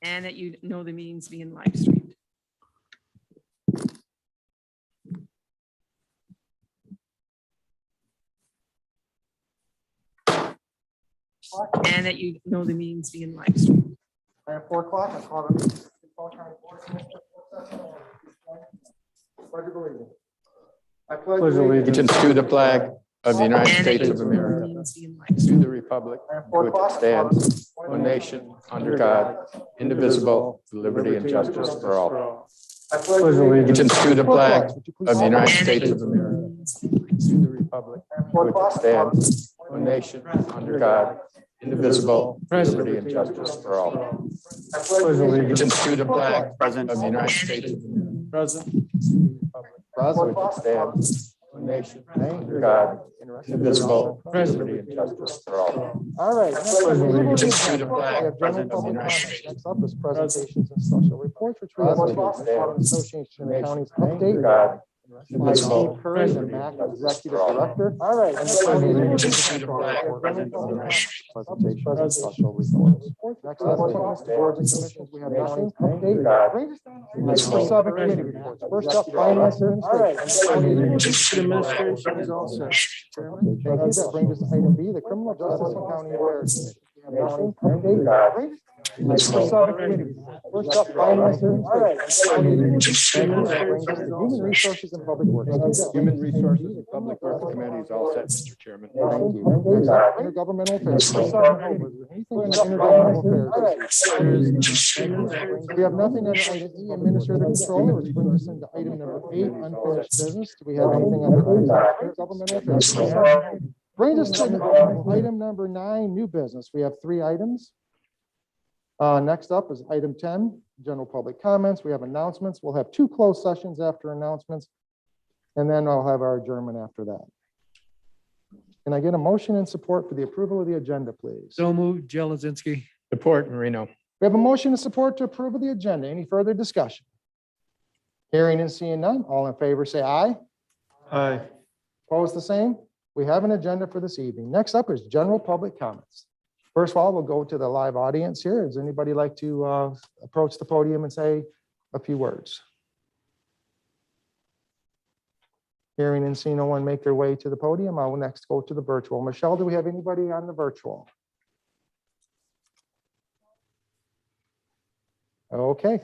And that you know the meeting's being live streamed. And that you know the meeting's being live streamed. At 4 o'clock, I call the Pledge of Allegiance. I pledge allegiance to the flag of the United And that States you of know the America, meeting's being live to streamed. the republic for which it stands, one nation, under God, indivisible, with liberty and justice for all. I pledge allegiance To the flag of the United And that States you of know the America, meeting's being live to streamed. the republic for which it stands, one nation, under God, indivisible, with liberty and justice for all. I pledge allegiance To the flag of the United States of America, present, for which it stands, one nation, under God, indivisible, with liberty and justice for all. All right. Next up, To the flag we have general of the public United comments. States. Next up is presentations and special reports, which we have an association of counties update. God, By Steve Curry, the MAC Executive Director. All right. And the county presentations and special reports. Next up is boards and commissions. We have nothing. Update. First up, committee reports. First up, finance and administration is all set. Chairman, thank you. That brings us to item B, the criminal justice and county affairs. We have nothing. Update. First up, committee reports. First up, finance and human resources and public works. Human Resources and Public Works Committee is all set, Mr. Chairman. Thank you. Next up, intergovernmental affairs. First up, anything in intergovernmental affairs? We have nothing on item E, administrative controller, which brings us into item number 8, unfinished business. Do we have anything on intergovernmental affairs? Brings us to item number 9, new business. We have 3 items. Next up is item 10, general public comments. We have announcements. We'll have 2 closed sessions after announcements, and then I'll have our adjournment after that. Can I get a motion and support for the approval of the agenda, please? So moved, Jelezinski. Support, Marino. We have a motion and support to approve of the agenda. Any further discussion? Hearing and seeing none. All in favor, say aye. Aye. Opposed, the same. We have an agenda for this evening. Next up is general public comments. First of all, we'll go to the live audience here. Does anybody like to approach the podium and say a few words? Hearing and seeing no one make their way to the podium, I will next go to the virtual. Michelle, do we have anybody on the virtual? Okay.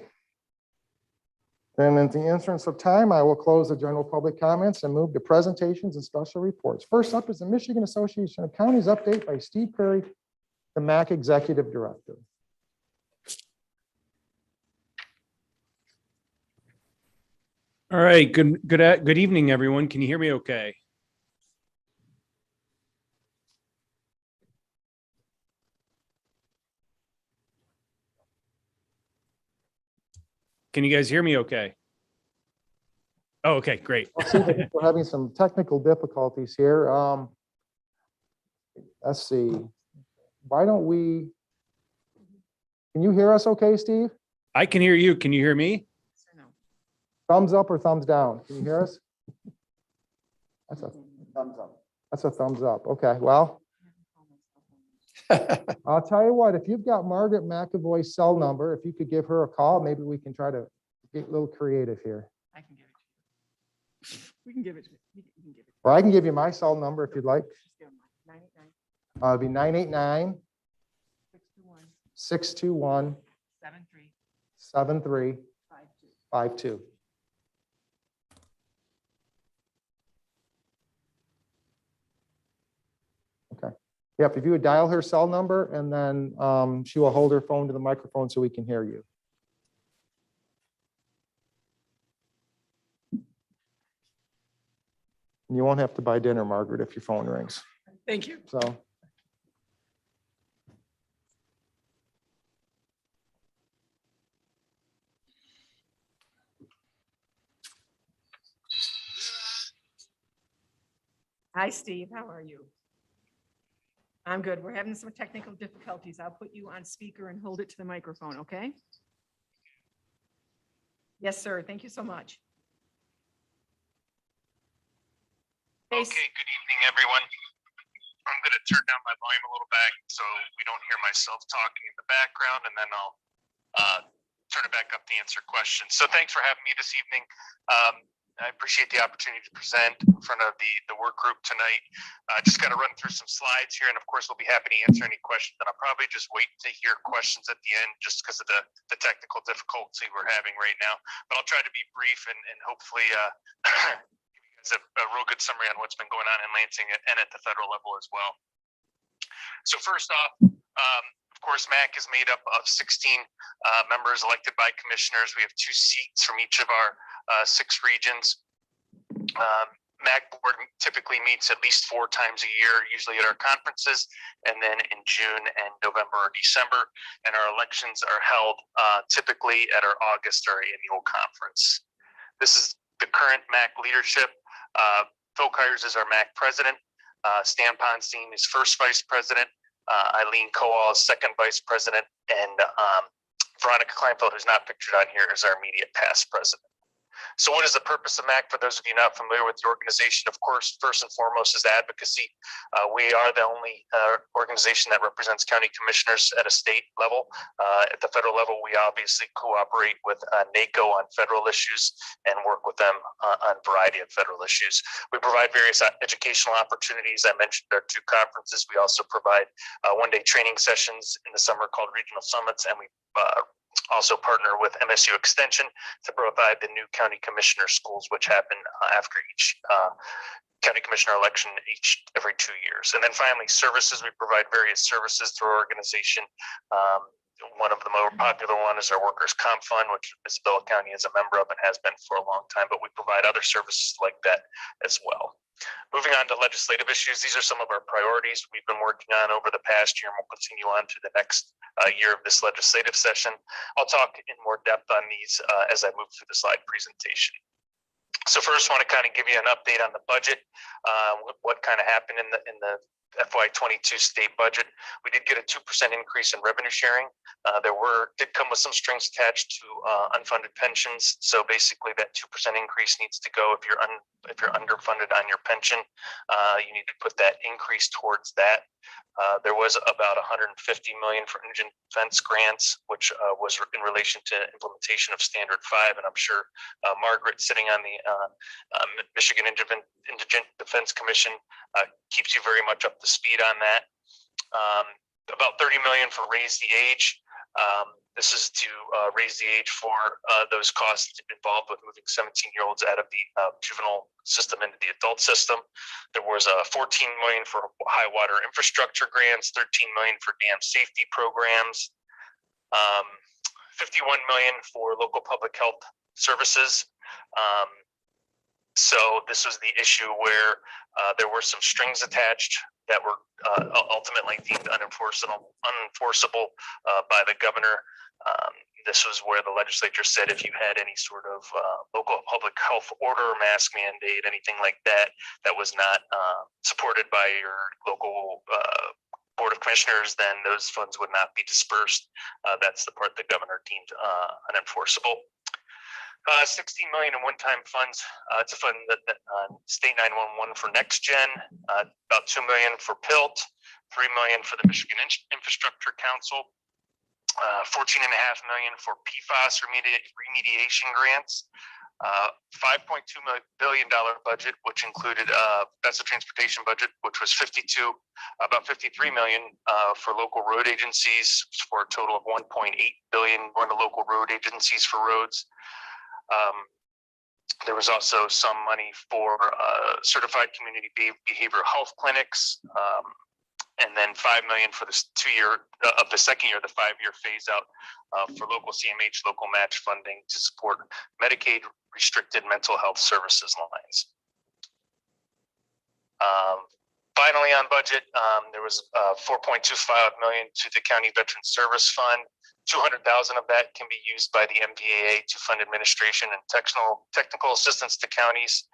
Then in the interest of time, I will close the general public comments and move to presentations and special reports. First up is the Michigan Association of Counties update by Steve Curry, the MAC Executive Director. All right. Good evening, everyone. Can you hear me okay? Can you guys hear me okay? Oh, okay, great. We're having some technical difficulties here. Let's see. Why don't we, can you hear us okay, Steve? I can hear you. Can you hear me? Thumbs up or thumbs down? Can you hear us? That's a thumbs up. That's a thumbs up. Okay, well, I'll tell you what, if you've got Margaret McAvoy's cell number, if you could give her a call, maybe we can try to get a little creative here. I can give it to you. We can give it to you. You can give it. Or I can give you my cell number if you'd like. Just give them mine. 989 It'd be 989 621 621 73 7352. Okay. Yep, if you would dial her cell number and then she will hold her phone to the microphone so we can hear you. And you won't have to buy dinner, Margaret, if your phone rings. Thank you. So. Hi, Steve. How are you? I'm good. We're having some technical difficulties. I'll put you on speaker and hold it to the microphone, okay? Yes, sir. Thank you so much. Okay, good evening, everyone. I'm going to turn down my volume a little back so we don't hear myself talking in the background, and then I'll turn it back up to answer questions. So thanks for having me this evening. I appreciate the opportunity to present in front of the work group tonight. Just got to run through some slides here, and of course, we'll be happy to answer any questions. And I'll probably just wait to hear questions at the end, just because of the technical difficulty we're having right now. But I'll try to be brief and hopefully give you guys a real good summary on what's been going on in Lansing and at the federal level as well. So first off, of course, MAC is made up of 16 members elected by commissioners. We have 2 seats from each of our 6 regions. MAC board typically meets at least 4 times a year, usually at our conferences, and then in June and November or December. And our elections are held typically at our August or annual conference. This is the current MAC leadership. Phil Kyers is our MAC president. Stan Ponstein is first vice president. Eileen Coal is second vice president, and Veronica Kleinfeld, who's not pictured on here, is our immediate past president. So what is the purpose of MAC? For those of you not familiar with the organization, of course, first and foremost is advocacy. We are the only organization that represents county commissioners at a state level. At the federal level, we obviously cooperate with NACO on federal issues and work with them on a variety of federal issues. We provide various educational opportunities. I mentioned our 2 conferences. We also provide one-day training sessions in the summer called regional summits, and we also partner with MSU Extension to provide the new county commissioner schools, which happen after each county commissioner election every 2 years. And then finally, services. We provide various services through our organization. One of the more popular one is our workers' comp fund, which Isabella County is a member of and has been for a long time, but we provide other services like that as well. Moving on to legislative issues, these are some of our priorities we've been working on over the past year, and we'll continue on to the next year of this legislative session. I'll talk in more depth on these as I move through the slide presentation. So first, I want to kind of give you an update on the budget, what kind of happened in the FY22 state budget. We did get a 2% increase in revenue sharing. Did come with some strings attached to unfunded pensions. So basically, that 2% increase needs to go if you're underfunded on your pension. You need to put that increase towards that. There was about $150 million for indigent defense grants, which was in relation to implementation of Standard 5, and I'm sure Margaret, sitting on the Michigan Indigent Defense Commission, keeps you very much up to speed on that. About $30 million for Raise the Age. This is to raise the age for those costs involved with moving 17-year-olds out of the juvenile system into the adult system. There was $14 million for high water infrastructure grants, $13 million for dam safety programs, $51 million for local public health services. So this was the issue where there were some strings attached that were ultimately deemed unenforceable by the governor. This was where the legislature said if you had any sort of local public health order, mask mandate, anything like that, that was not supported by your local Board of Commissioners, then those funds would not be dispersed. That's the part the governor deemed unenforceable. $16 million in one-time funds to fund the State 911 for Next Gen, about $2 million for PILT, $3 million for the Michigan Infrastructure Council, $14.5 million for PFAS remediation grants, $5.2 billion budget, which included that's the transportation budget, which was about $53 million for local road agencies, for a total of $1.8 billion going to local road agencies for roads. There was also some money for certified community behavioral health clinics, and then $5 million for this 2-year of the second year, the 5-year phase out for local CMH, local match funding to support Medicaid restricted mental health services lines. Finally, on budget, there was $4.25 million to the County Veteran Service Fund. $200,000 of that can be used by the MVAA to fund administration and technical assistance to counties.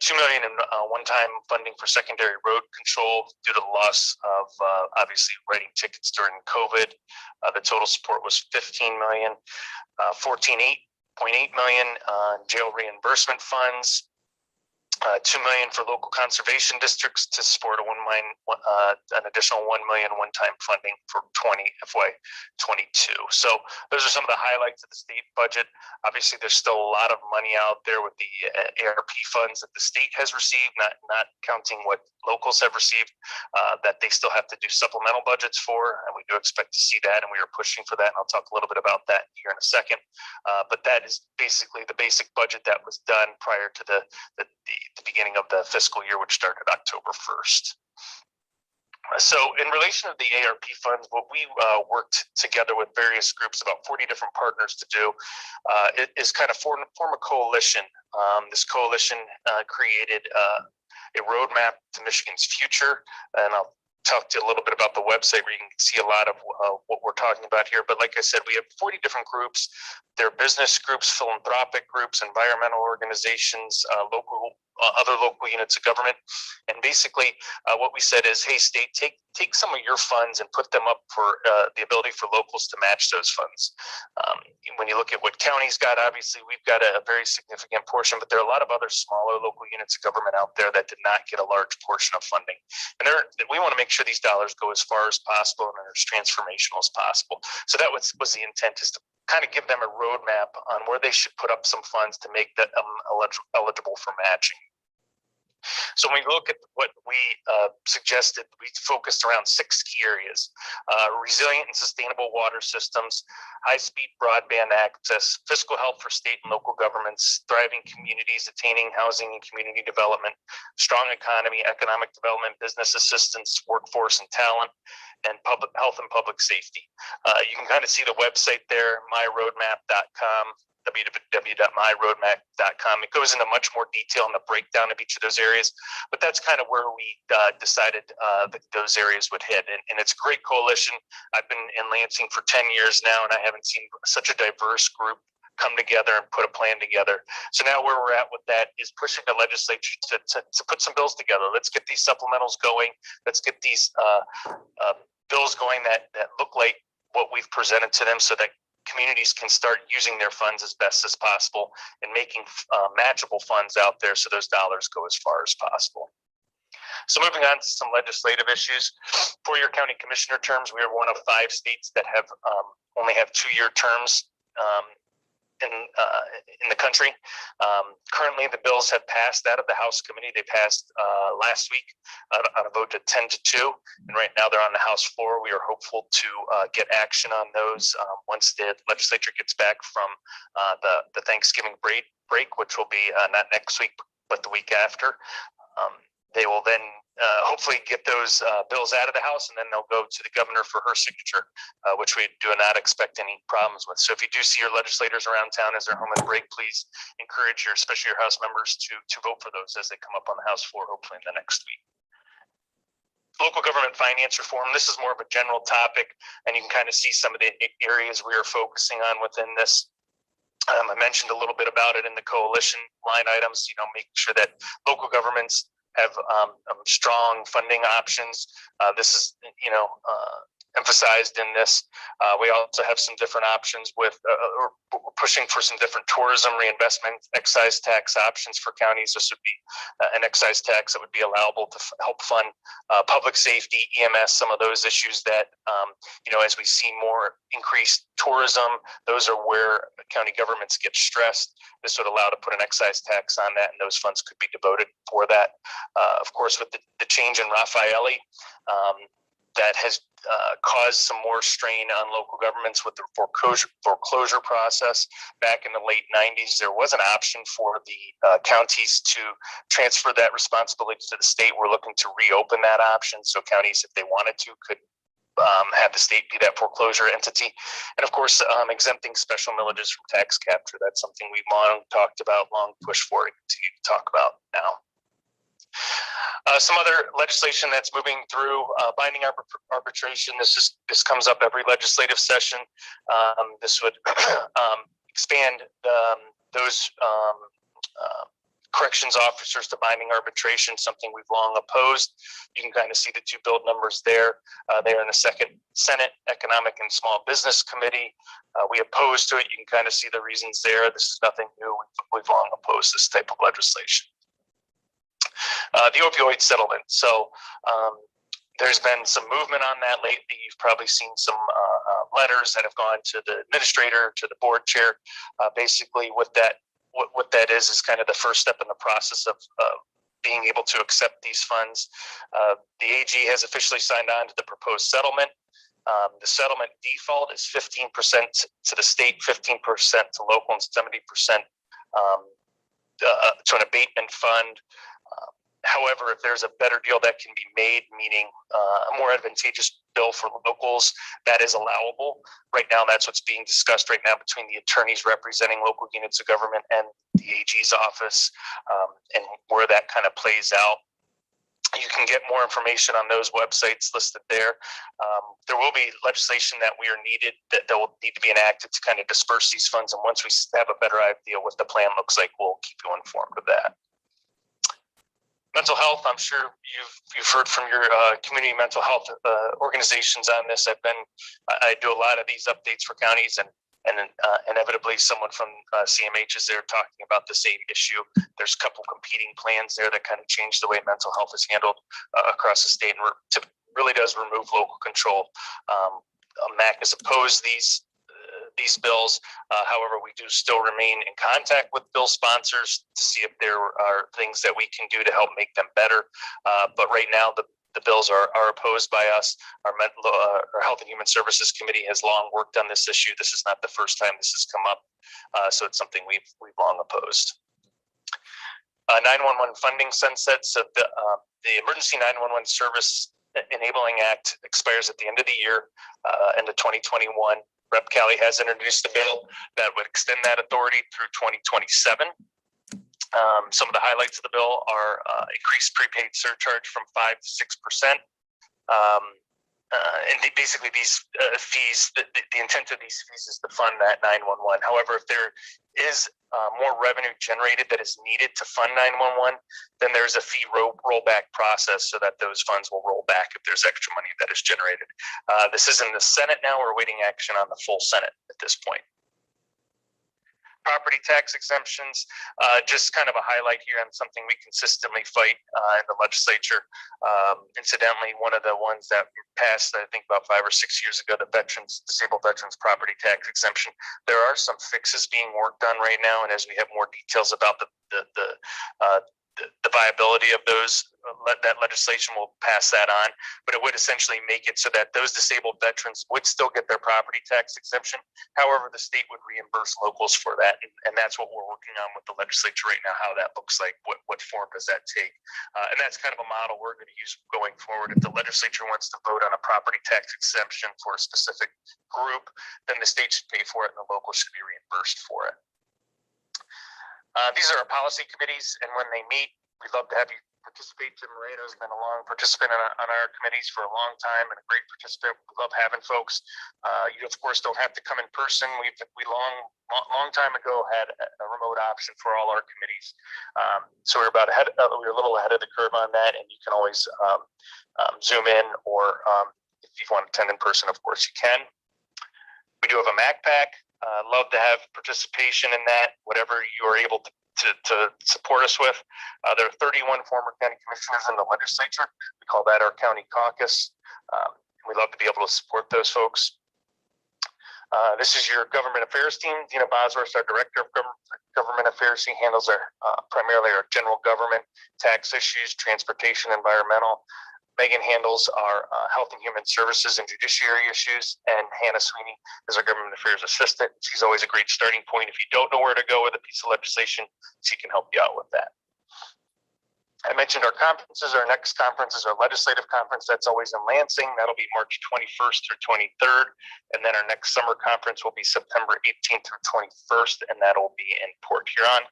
$2 million in one-time funding for secondary road control due to the loss of obviously writing tickets during COVID. The total support was $15 million. $14.8 million jail reimbursement funds. $2 million for local conservation districts to support an additional $1 million one-time funding for FY22. So those are some of the highlights of the state budget. Obviously, there's still a lot of money out there with the ARP funds that the state has received, not counting what locals have received, that they still have to do supplemental budgets for, and we do expect to see that, and we are pushing for that, and I'll talk a little bit about that here in a second. But that is basically the basic budget that was done prior to the beginning of the fiscal year, which started October 1st. So in relation to the ARP funds, what we worked together with various groups, about 40 different partners to do, is kind of form a coalition. This coalition created a roadmap to Michigan's future, and I'll talk to you a little bit about the website where you can see a lot of what we're talking about here. But like I said, we have 40 different groups. There are business groups, philanthropic groups, environmental organizations, other local units of government. And basically what we said is, hey, state, take some of your funds and put them up for the ability for locals to match those funds. When you look at what counties got, obviously we've got a very significant portion, but there are a lot of other smaller local units of government out there that did not get a large portion of funding. And we want to make sure these dollars go as far as possible and are as transformational as possible. So that was the intent, is to kind of give them a roadmap on where they should put up some funds to make them eligible for matching. So when we look at what we suggested, we focused around 6 key areas: resilient and sustainable water systems, high-speed broadband access, fiscal health for state and local governments, thriving communities, attaining housing and community development, strong economy, economic development, business assistance, workforce and talent, and public health and public safety. You can kind of see the website there, myroadmap.com. www.myroadmap.com. It goes into much more detail on the breakdown of each of those areas, but that's kind of where we decided that those areas would hit. And it's a great coalition. I've been in Lansing for 10 years now, and I haven't seen such a diverse group come together and put a plan together. So now where we're at with that is pushing the legislature to put some bills together. Let's get these supplementals going. Let's get these bills going that look like what we've presented to them, so that communities can start using their funds as best as possible and making matchable funds out there, so those dollars go as far as possible. So moving on to some legislative issues. 4-year county commissioner terms, we are one of 5 states that have only have 2-year terms in the country. Currently, the bills have passed out of the House committee. They passed last week on a vote of 10-2, and right now they're on the House floor. We are hopeful to get action on those once the legislature gets back from the Thanksgiving break, which will be not next week, but the week after. They will then hopefully get those bills out of the House, and then they'll go to the governor for her signature, which we do not expect any problems with. So if you do see your legislators around town as they're home on break, please encourage especially your House members to vote for those as they come up on the House floor, hopefully in the next week. Local government finance reform. This is more of a general topic, and you can kind of see some of the areas we are focusing on within this. I mentioned a little bit about it in the coalition line items, making sure that local governments have strong funding options. This is, emphasized in this. We also have some different options with, we're pushing for some different tourism reinvestment, excise tax options for counties. This would be an excise tax that would be allowable to help fund public safety, EMS, some of those issues that, as we see more increased tourism, those are where county governments get stressed. This would allow to put an excise tax on that, and those funds could be devoted for that. Of course, with the change in Raffaele, that has caused some more strain on local governments with the foreclosure process. Back in the late 90s, there was an option for the counties to transfer that responsibility to the state. We're looking to reopen that option, so counties, if they wanted to, could have the state be that foreclosure entity. And of course, exempting special millages from tax capture. That's something we've long talked about, long pushed for, and continue to talk about now. Some other legislation that's moving through, binding arbitration. This comes up every legislative session. This would expand those corrections officers to binding arbitration, something we've long opposed. You can kind of see the 2 bill numbers there. They're in the second Senate Economic and Small Business Committee. We oppose to it. You can kind of see the reasons there. This is nothing new. We've long opposed this type of legislation. the opioid settlement. So there's been some movement on that lately. You've probably seen some letters that have gone to the administrator, to the board chair. Basically, what that is kind of the first step in the process of being able to accept these funds. The AG has officially signed on to the proposed settlement. The settlement default is 15% to the state, 15% to local, and 70% to an abatement fund. However, if there's a better deal that can be made, meaning a more advantageous bill for locals, that is allowable. Right now, that's what's being discussed right now between the attorneys representing local units of government and the AG's office, and where that kind of plays out. You can get more information on those websites listed there. There will be legislation that will need to be enacted to kind of disperse these funds. And once we have a better idea what the plan looks like, we'll keep you informed of that. Mental health, I'm sure you've heard from your community mental health organizations on this. I do a lot of these updates for counties, and inevitably someone from CMH is there talking about the same issue. There's a couple competing plans there that kind of change the way mental health is handled across the state, and really does remove local control. MAC has opposed these bills. However, we do still remain in contact with bill sponsors to see if there are things that we can do to help make them better. But right now, the bills are opposed by us. Our Health and Human Services Committee has long worked on this issue. This is not the first time this has come up, so it's something we've long opposed. 911 funding sunset. So the Emergency 911 Service Enabling Act expires at the end of the year, end of 2021. Rep. Cali has introduced a bill that would extend that authority through 2027. Some of the highlights of the bill are increased prepaid surcharge from 5 to 6%. And basically these fees, the intent of these fees is to fund that 911. However, if there is more revenue generated that is needed to fund 911, then there's a fee rollback process so that those funds will roll back if there's extra money that is generated. This is in the Senate now. We're waiting action on the full Senate at this point. Property tax exemptions, just kind of a highlight here on something we consistently fight in the legislature. Incidentally, one of the ones that passed, I think about 5 or 6 years ago, the disabled veterans property tax exemption. There are some fixes being worked on right now, and as we have more details about the viability of those, that legislation will pass that on. But it would essentially make it so that those disabled veterans would still get their property tax exemption. However, the state would reimburse locals for that, and that's what we're working on with the legislature right now. How that looks like, what form does that take, and that's kind of a model we're going to use going forward. If the legislature wants to vote on a property tax exemption for a specific group, then the state should pay for it, and the local should be reimbursed for it. These are our policy committees, and when they meet, we'd love to have you participate. Jim Moreno's been a long participant on our committees for a long time and a great participant. We love having folks. You, of course, don't have to come in person. We long time ago had a remote option for all our committees. So we're a little ahead of the curve on that, and you can always Zoom in, or if you want to attend in person, of course you can. We do have a MAC pack. Love to have participation in that, whatever you are able to support us with. There are 31 former county commissioners in the legislature. We call that our county caucus. We'd love to be able to support those folks. This is your government affairs team. Dina Bosworth, our director of government affairs. She handles primarily our general government, tax issues, transportation, environmental. Megan handles our health and human services and judiciary issues, and Hannah Sweeney is our government affairs assistant. She's always a great starting point. If you don't know where to go with a piece of legislation, she can help you out with that. I mentioned our conferences. Our next conference is our legislative conference. That's always in Lansing. That'll be March 21st through 23rd. And then our next summer conference will be September 18th through 21st, and that'll be in Port Huron.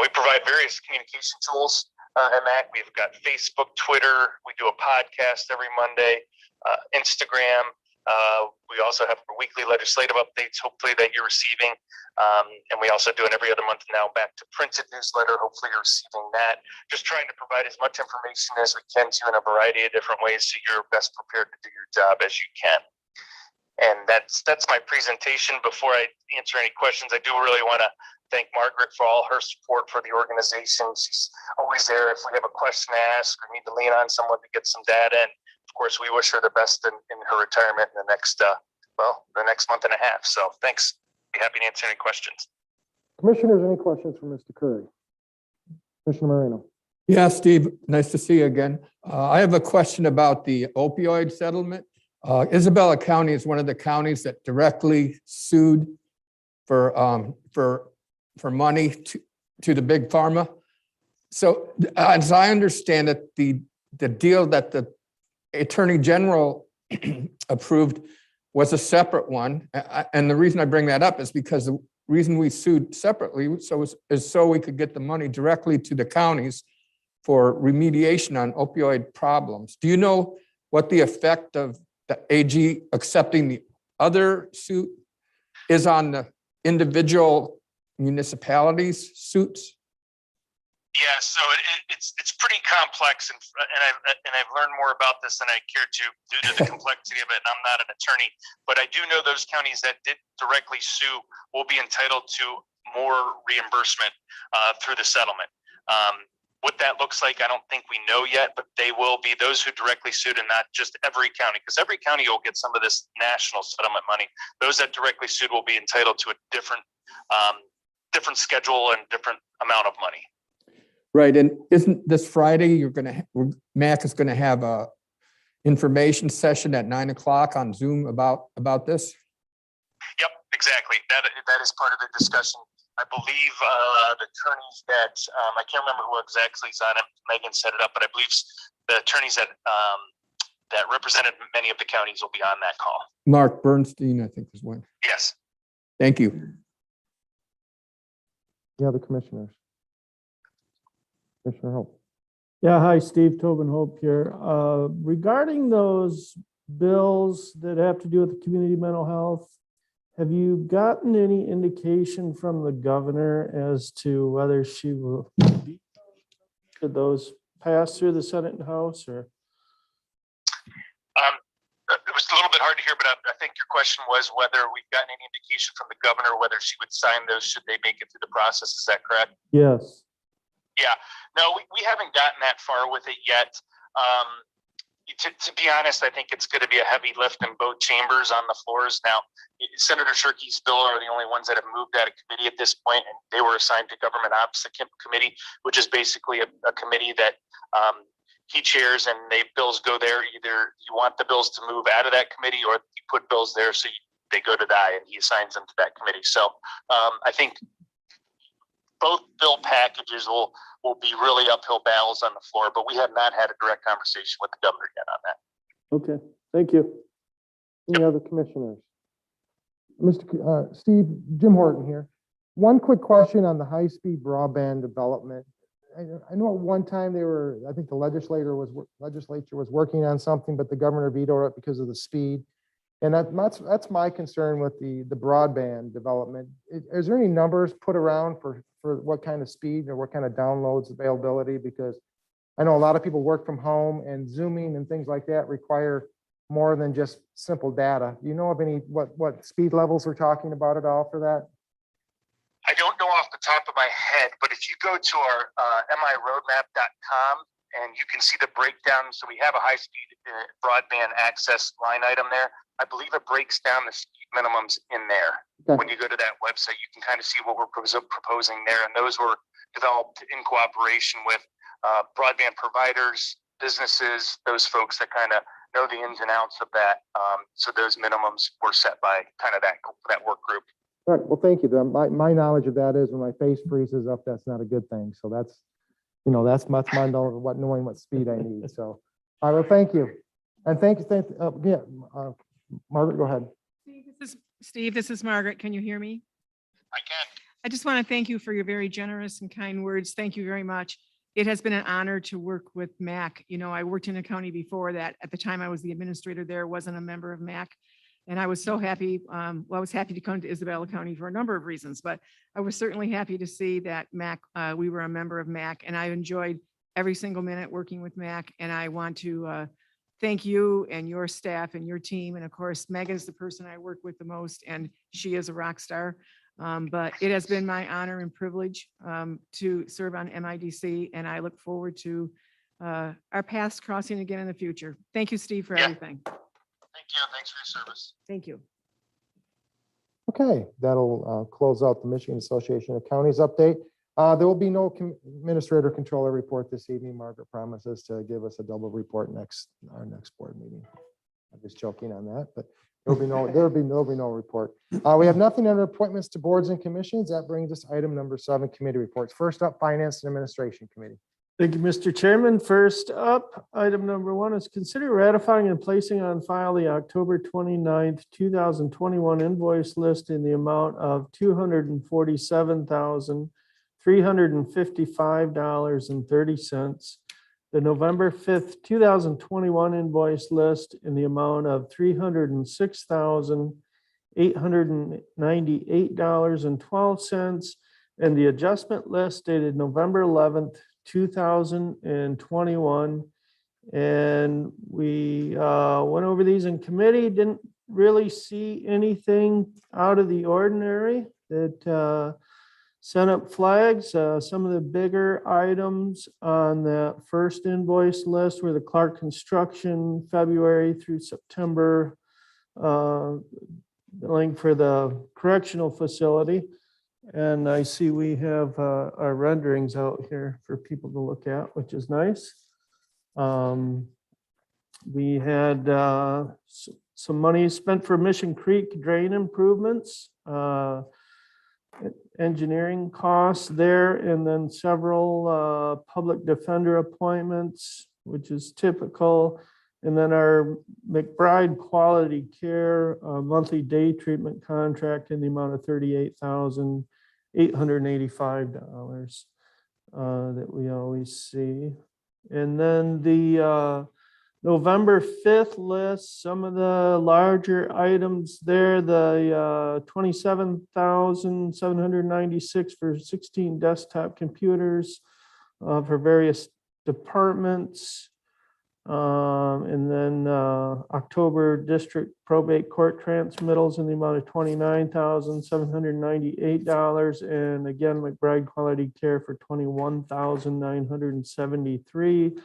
We provide various communication tools. At MAC, we've got Facebook, Twitter. We do a podcast every Monday, Instagram. We also have weekly legislative updates, hopefully that you're receiving. And we also do it every other month now, back to printed newsletter. Hopefully you're receiving that. Just trying to provide as much information as we can to you in a variety of different ways, so you're best prepared to do your job as you can. And that's my presentation. Before I answer any questions, I do really want to thank Margaret for all her support for the organization. She's always there if we have a question to ask or need to lean on someone to get some data. And of course, we wish her the best in her retirement in the next month and a half. So thanks. Be happy to answer any questions. Commissioners, any questions for Mr. Curry? Commissioner Moreno. Yeah, Steve, nice to see you again. I have a question about the opioid settlement. Isabella County is one of the counties that directly sued for money to the big pharma. So as I understand it, the deal that the Attorney General approved was a separate one. And the reason I bring that up is because the reason we sued separately is so we could get the money directly to the counties for remediation on opioid problems. Do you know what the effect of the AG accepting the other suit is on the individual municipalities' suits? Yeah, so it's pretty complex, and I've learned more about this than I care to due to the complexity of it. And I'm not an attorney, but I do know those counties that did directly sue will be entitled to more reimbursement through the settlement. What that looks like, I don't think we know yet, but they will be those who directly sued, and not just every county, because every county will get some of this national settlement money. Those that directly sued will be entitled to a different schedule and different amount of money. Right, and isn't this Friday, MAC is gonna have a information session at 9 o'clock on Zoom about this? Yep, exactly. That is part of the discussion. I believe the attorneys that, I can't remember who exactly is on it, Megan set it up, but I believe the attorneys that represented many of the counties will be on that call. Mark Bernstein, I think is one. Yes. Thank you. The other commissioners. Commissioner Hope. Yeah, hi, Steve Tobin Hope here. Regarding those bills that have to do with the community mental health, have you gotten any indication from the governor as to whether she will be, could those pass through the Senate and House, or? It was a little bit hard to hear, but I think your question was whether we've gotten any indication from the governor whether she would sign those should they make it through the process. Is that correct? Yes. Yeah, no, we haven't gotten that far with it yet. To be honest, I think it's going to be a heavy lift in both chambers on the floors. Now, Senator Shirkey's bill are the only ones that have moved out of committee at this point, and they were assigned to Government Ops Committee, which is basically a committee that he chairs, and bills go there. Either you want the bills to move out of that committee, or you put bills there so they go to die, and he assigns them to that committee. So I think both bill packages will be really uphill battles on the floor, but we have not had a direct conversation with the governor yet on that. Okay, thank you. Any other commissioners? Mr. Steve, Jim Horton here. One quick question on the high-speed broadband development. I know at one time I think the legislature was working on something, but the governor vetoed it because of the speed. And that's my concern with the broadband development. Is there any numbers put around for what kind of speed or what kind of downloads availability? Because I know a lot of people work from home, and Zooming and things like that require more than just simple data. Do you know of any, what speed levels we're talking about at all for that? I don't know off the top of my head, but if you go to our miroadmap.com, and you can see the breakdown. So we have a high-speed broadband access line item there. I believe it breaks down the speed minimums in there. Okay. When you go to that website, you can kind of see what we're proposing there. And those were developed in cooperation with broadband providers, businesses, those folks that kind of know the ins and outs of that. So those minimums were set by kind of that work group. All right, well, thank you. My knowledge of that is when my face freezes up, that's not a good thing. So that's my knowledge, knowing what speed I need. So, all right, well, thank you. And thank you. Margaret, go ahead. Steve, this is Margaret. Can you hear me? I can. I just want to thank you for your very generous and kind words. Thank you very much. It has been an honor to work with MAC. You know, I worked in a county before that. At the time I was the administrator there, wasn't a member of MAC. And I was so happy. I was happy to come to Isabella County for a number of reasons, but I was certainly happy to see that MAC, we were a member of MAC, and I enjoyed every single minute working with MAC. And I want to thank you and your staff and your team. And of course, Megan is the person I work with the most, and she is a rock star. But it has been my honor and privilege to serve on MIDC, and I look forward to our paths crossing again in the future. Thank you, Steve, for Yeah. everything. Thank you. Thanks for your service. Thank you. Okay, that'll close out the Michigan Association of Counties update. There will be no administrator controller report this evening. Margaret promises to give us a double report our next board meeting. I'm just joking on that, but there'll be no report. We have nothing under appointments to boards and commissions. That brings us to item number 7, committee reports. First up, Finance and Administration Committee. Thank you, Mr. Chairman. First up, item number 1 is consider ratifying and placing on file the October 29th, 2021 invoice list in the amount of $247,355.30. The November 5th, 2021 invoice list in the amount of $306,898.12, and the adjustment list dated November 11th, 2021. And we went over these in committee, didn't really see anything out of the ordinary that sent up flags. Some of the bigger items on the first invoice list were the Clark Construction February through September billing for the correctional facility. And I see we have our renderings out here for people to look at, which is nice. We had some money spent for Mission Creek drain improvements, engineering costs there, and then several public defender appointments, which is typical. And then our McBride Quality Care monthly day treatment contract in the amount of $38,885 that we always see. And then the November 5th list, some of the larger items there, the $27,796 for 16 desktop computers for various departments. And then October district probate court transmittals in the amount of $29,798. And again, McBride Quality Care for $21,973.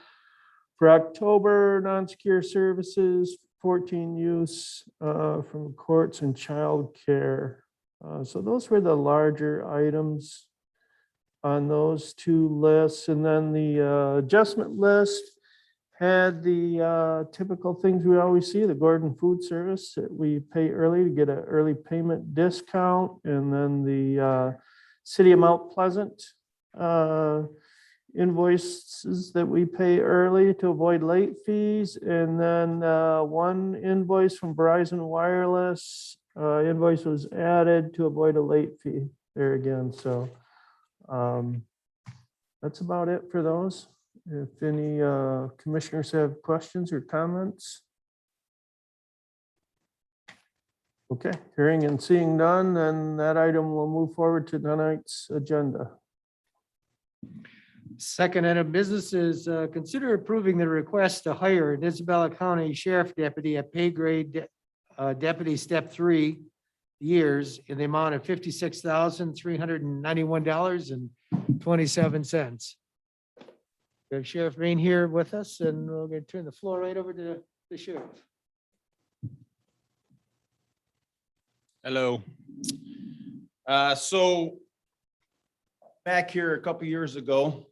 For October, non-secure services, 14 use from courts and child care. So those were the larger items on those two lists. And then the adjustment list had the typical things we always see, the Gordon Food Service that we pay early to get an early payment discount. And then the City of Mount Pleasant invoices that we pay early to avoid late fees. And then one invoice from Verizon Wireless invoice was added to avoid a late fee there again. So that's about it for those. If any commissioners have questions or comments. Okay, hearing and seeing none, then that item will move forward to tonight's agenda. Second item of business is consider approving the request to hire an Isabella County Sheriff Deputy at pay grade Deputy Step 3 years in the amount of $56,391.27. We have Sheriff Rain here with us, and we're going to turn the floor right over to the sheriff. Hello. So back here a couple years ago,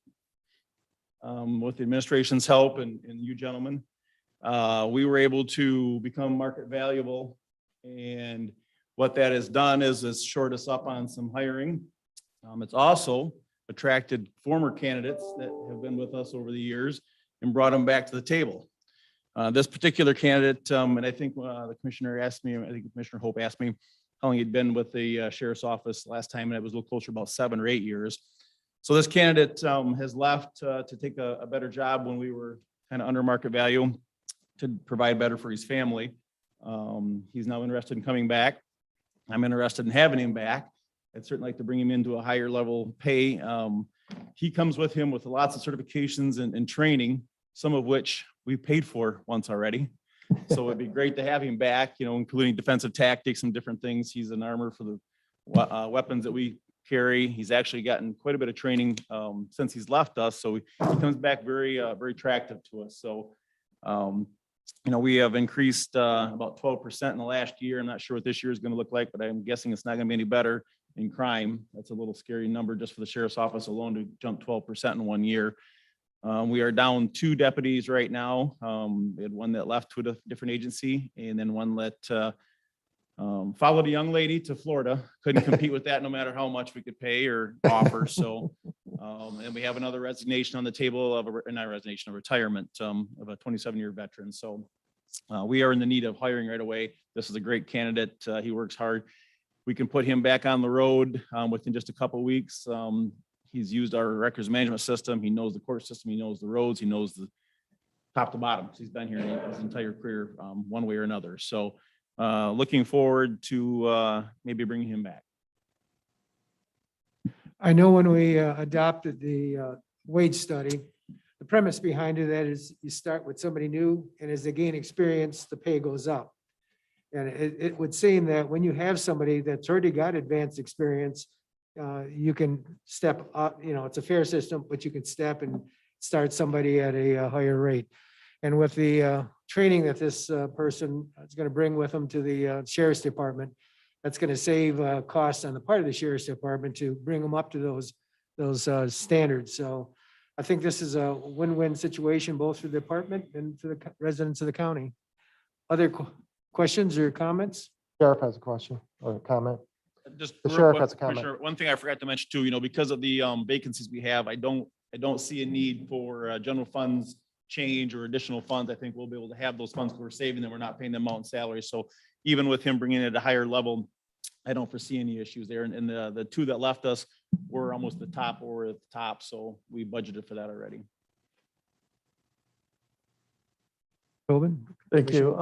with the administration's help and you gentlemen, we were able to become market valuable. And what that has done is it's shored us up on some hiring. It's also attracted former candidates that have been with us over the years and brought them back to the table. This particular candidate, and I think the commissioner asked me, I think Commissioner Hope asked me how long he'd been with the sheriff's office last time, and it was a little closer, about 7 or 8 years. So this candidate has left to take a better job when we were kind of under market value to provide better for his family. He's now interested in coming back. I'm interested in having him back. I'd certainly like to bring him into a higher level pay. He comes with him with lots of certifications and training, some of which we paid for once already. So it'd be great to have him back, you know, including defensive tactics and different things. He's an armor for the weapons that we carry. He's actually gotten quite a bit of training since he's left us, so he comes back very attractive to us. So, we have increased about 12% in the last year. I'm not sure what this year is going to look like, but I'm guessing it's not going to be any better in crime. That's a little scary number just for the sheriff's office alone to jump 12% in 1 year. We are down 2 deputies right now. We had one that left to a different agency, and then one that followed a young lady to Florida. Couldn't compete with that no matter how much we could pay or offer. So, and we have another resignation on the table of not resignation, a retirement of a 27-year veteran. So we are in the need of hiring right away. This is a great candidate. He works hard. We can put him back on the road within just a couple of weeks. He's used our records management system. He knows the court system. He knows the roads. He knows the top to bottom. He's been here his entire career, one way or another. So looking forward to maybe bringing him back. I know when we adopted the wage study, the premise behind that is you start with somebody new, and as they gain experience, the pay goes up. And it would seem that when you have somebody that's already got advanced experience, you can step up, it's a fair system, but you can step and start somebody at a higher rate. And with the training that this person is going to bring with them to the sheriff's department, that's going to save costs on the part of the sheriff's department to bring them up to those standards. So I think this is a win-win situation, both for the department and for the residents of the county. Other questions or comments? Sheriff has a question or a comment. Just The real sheriff quick, has a comment. Commissioner, one thing I forgot to mention too, because of the vacancies we have, I don't see a need for general funds change or additional funds. I think we'll be able to have those funds we're saving them. We're not paying them out in salaries. So even with him bringing it at a higher level, I don't foresee any issues there. And the 2 that left us were almost the top or at the top. So we budgeted for that already. Tobin? Thank you.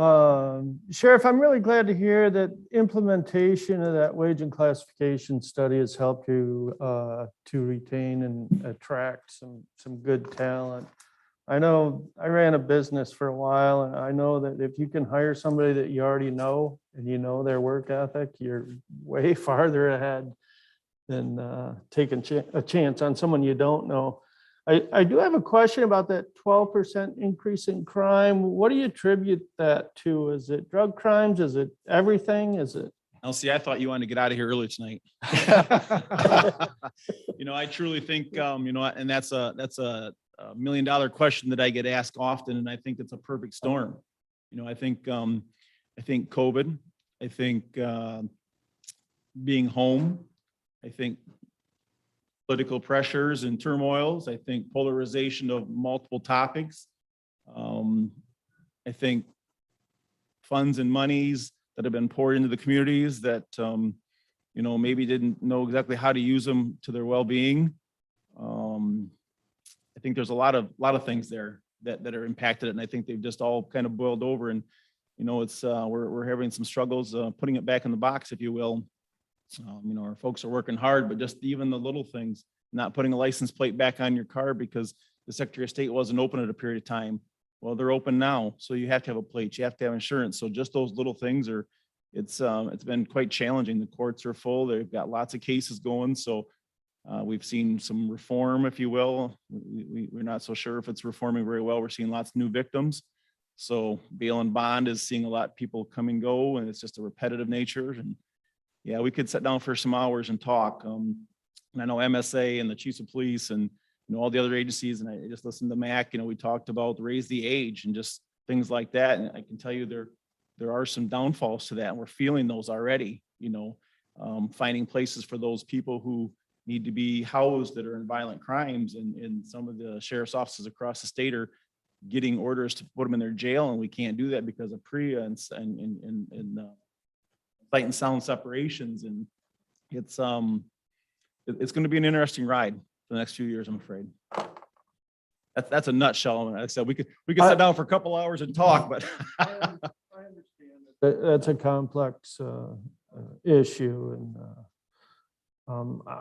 Sheriff, I'm really glad to hear that implementation of that wage and classification study has helped you to retain and attract some good talent. I know I ran a business for a while, and I know that if you can hire somebody that you already know and you know their work ethic, you're way farther ahead than taking a chance on someone you don't know. I do have a question about that 12% increase in crime. What do you attribute that to? Is it drug crimes? Is it everything? Is it? Elsie, I thought you wanted to get out of here early tonight. I truly think, and that's a $1 million question that I get asked often, and I think it's a perfect storm. I think COVID, I think being home, I think political pressures and turmoils, I think polarization of multiple topics. I think funds and monies that have been poured into the communities that, maybe didn't know exactly how to use them to their well-being. I think there's a lot of things there that are impacted it, and I think they've just all kind of boiled over. And it's we're having some struggles putting it back in the box, if you will. Our folks are working hard, but just even the little things, not putting a license plate back on your car because the Secretary of State wasn't open at a period of time. Well, they're open now, so you have to have a plate, you have to have insurance. So just those little things it's been quite challenging. The courts are full. They've got lots of cases going. So we've seen some reform, if you will. We're not so sure if it's reforming very well. We're seeing lots of new victims. So bail and bond is seeing a lot of people come and go, and it's just a repetitive nature. And yeah, we could sit down for some hours and talk. And I know MSA and the chiefs of police and all the other agencies, and I just listened to Mac, we talked about raise the age and just things like that. And I can tell you there are some downfalls to that, and we're feeling those already, finding places for those people who need to be housed that are in violent crimes. And some of the sheriff's offices across the state are getting orders to put them in their jail, and we can't do that because of PREA and sight and sound separations. And it's going to be an interesting ride for the next few years, I'm afraid. That's a nutshell. Like I said, we could sit down for a couple hours and talk, but I understand that's a complex issue, and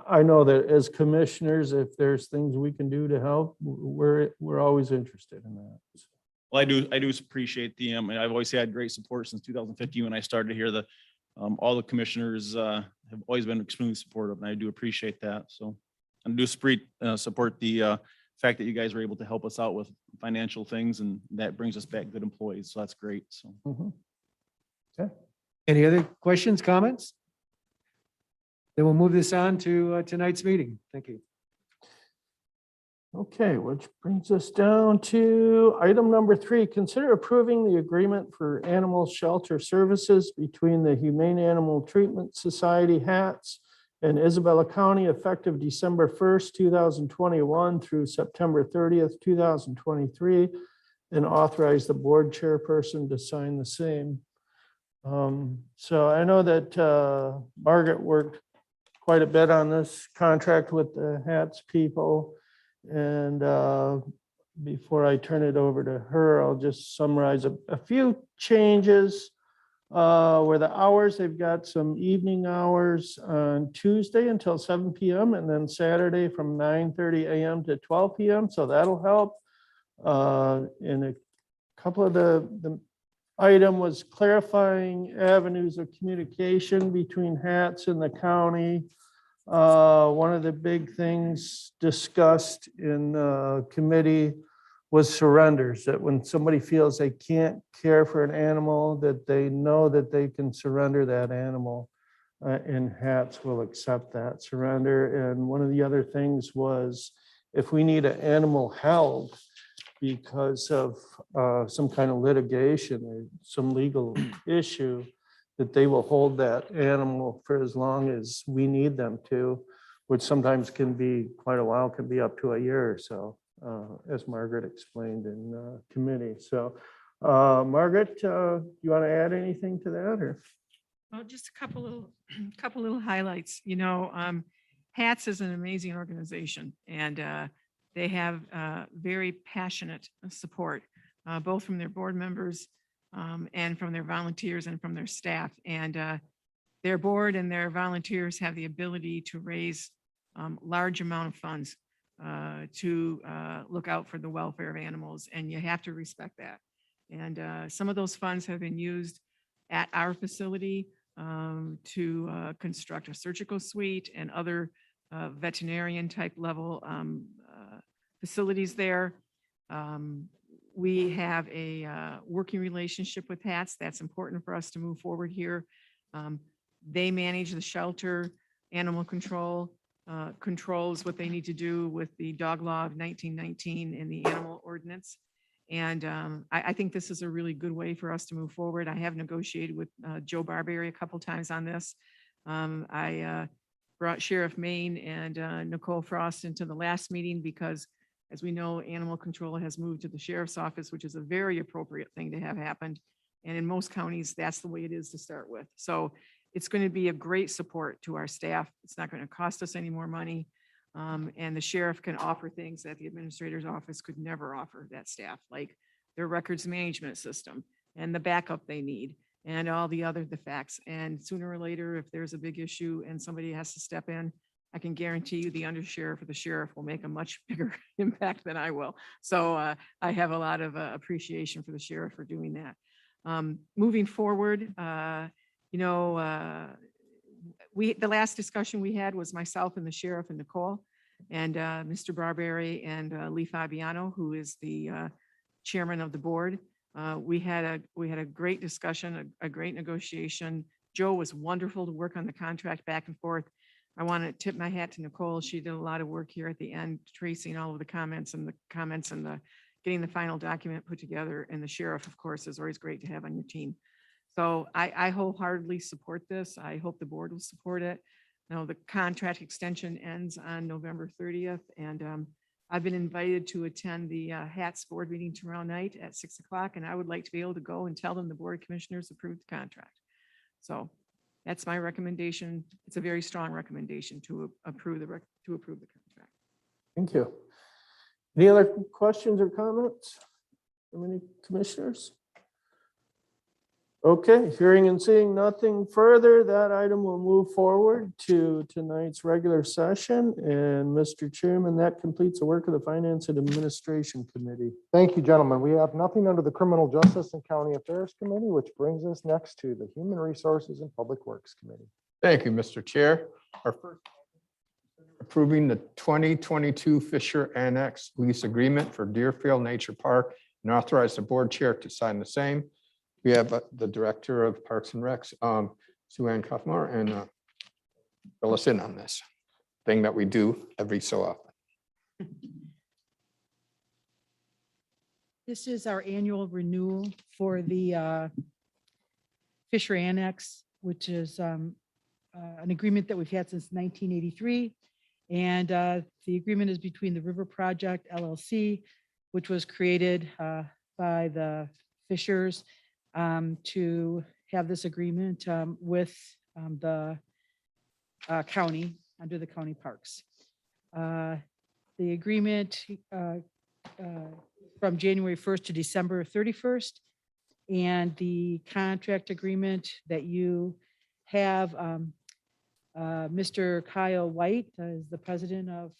I know that as commissioners, if there's things we can do to help, we're always interested in that. Well, I do appreciate the I've always had great support since 2015 when I started here. All the commissioners have always been extremely supportive, and I do appreciate that. So I do support the fact that you guys were able to help us out with financial things, and that brings us back good employees. So that's great. So. Any other questions, comments? Then we'll move this on to tonight's meeting. Thank you. Okay, which brings us down to item number 3. Consider approving the agreement for animal shelter services between the Humane Animal Treatment Society HATS and Isabella County effective December 1st, 2021 through September 30th, 2023, and authorize the board chairperson to sign the same. So I know that Margaret worked quite a bit on this contract with the HATS people. And before I turn it over to her, I'll just summarize a few changes. Where the hours, they've got some evening hours on Tuesday until 7 p.m. and then Saturday from 9:30 a.m. to 12 p.m. So that'll help. And a couple of the item was clarifying avenues of communication between HATS and the county. One of the big things discussed in committee was surrenders, that when somebody feels they can't care for an animal, that they know that they can surrender that animal, and HATS will accept that surrender. And one of the other things was if we need an animal held because of some kind of litigation or some legal issue, that they will hold that animal for as long as we need them to, which sometimes can be quite a while, can be up to a year or so, as Margaret explained in committee. So Margaret, you want to add anything to that, or? Well, just a couple little highlights. You know, HATS is an amazing organization, and they have very passionate support, both from their board members and from their volunteers and from their staff. And their board and their volunteers have the ability to raise large amount of funds to look out for the welfare of animals, and you have to respect that. And some of those funds have been used at our facility to construct a surgical suite and other veterinarian type level facilities there. We have a working relationship with HATS. That's important for us to move forward here. They manage the shelter, animal control, controls what they need to do with the dog law of 1919 and the animal ordinance. And I think this is a really good way for us to move forward. I have negotiated with Joe Barberry a couple times on this. I brought Sheriff Maine and Nicole Frost into the last meeting because, as we know, animal control has moved to the sheriff's office, which is a very appropriate thing to have happened. And in most counties, that's the way it is to start with. So it's going to be a great support to our staff. It's not going to cost us any more money. And the sheriff can offer things that the administrator's office could never offer that staff, like their records management system and the backup they need and all the facts. And sooner or later, if there's a big issue and somebody has to step in, I can guarantee you the undersheriff or the sheriff will make a much bigger impact than I will. So I have a lot of appreciation for the sheriff for doing that. Moving forward, the last discussion we had was myself and the sheriff and Nicole and Mr. Barberry and Lee Fabiano, who is the chairman of the board. We had a great discussion, a great negotiation. Joe was wonderful to work on the contract back and forth. I want to tip my hat to Nicole. She did a lot of work here at the end, tracing all of the comments and getting the final document put together. And the sheriff, of course, is always great to have on your team. So I wholeheartedly support this. I hope the board will support it. Now, the contract extension ends on November 30th, and I've been invited to attend the HATS board meeting tomorrow night at 6 o'clock, and I would like to be able to go and tell them the board of commissioners approved the contract. So that's my recommendation. It's a very strong recommendation to approve the contract. Thank you. Any other questions or comments from any commissioners? Okay, hearing and seeing nothing further, that item will move forward to tonight's regular session. And Mr. Chairman, that completes the work of the Finance and Administration Committee. Thank you, gentlemen. We have nothing under the Criminal Justice and County Affairs Committee, which brings us next to the Human Resources and Public Works Committee. Thank you, Mr. Chair. Our first approving the 2022 Fisher Annex lease agreement for Deerfield Nature Park and authorize the board chair to sign the same. We have the Director of Parks and Recs, Sue Ann Kaufmar, and fill us in on this thing that we do every so often. This is our annual renewal for the Fishery Annex, which is an agreement that we've had since 1983. And the agreement is between the River Project LLC, which was created by the Fishers to have this agreement with the county, under the county parks. The agreement from January 1st to December 31st. And the contract agreement that you have, Mr. Kyle White is the president of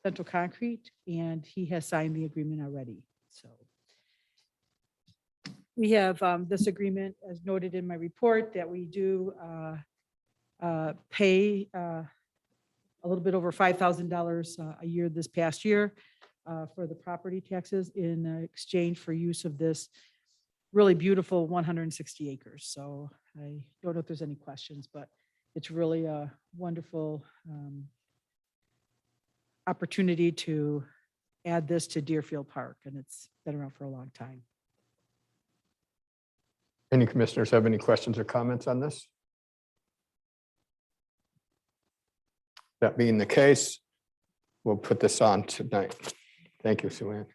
Central Concrete, and he has signed the agreement already. So we have this agreement, as noted in my report, that we do pay a little bit over $5,000 a year this past year for the property taxes in exchange for use of this really beautiful 160 acres. So I don't know if there's any questions, but it's really a wonderful opportunity to add this to Deerfield Park, and it's been around for a long time. Any commissioners have any questions or comments on this? That being the case, we'll put this on tonight. Thank you, Sue Ann.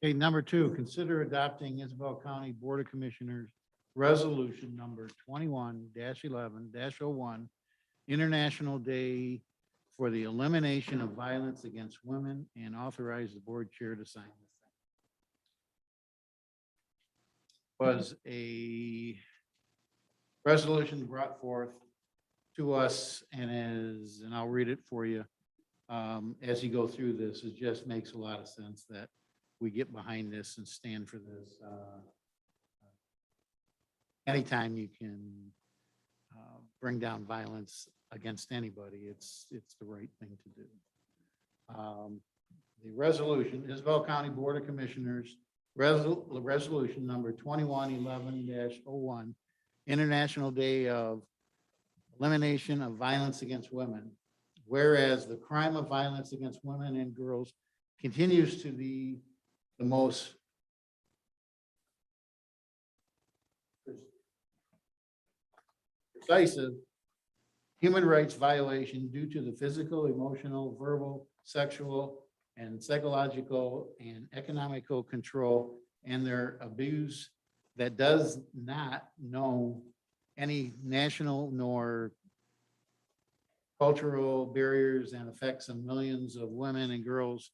Okay, number 2, consider adopting Isabel County Board of Commissioners Resolution number 21-11-01, International Day for the Elimination of Violence Against Women, and authorize the board chair to sign this. Was a resolution brought forth to us, and I'll read it for you. As you go through this, it just makes a lot of sense that we get behind this and stand for this. Anytime you can bring down violence against anybody, it's the right thing to do. The resolution, Isabel County Board of Commissioners, resolution number 21-11-01, International Day of Elimination of Violence Against Women. Whereas the crime of violence against women and girls continues to be the most decisive human rights violation due to the physical, emotional, verbal, sexual, and psychological and economical control and their abuse that does not know any national nor cultural barriers and affects millions of women and girls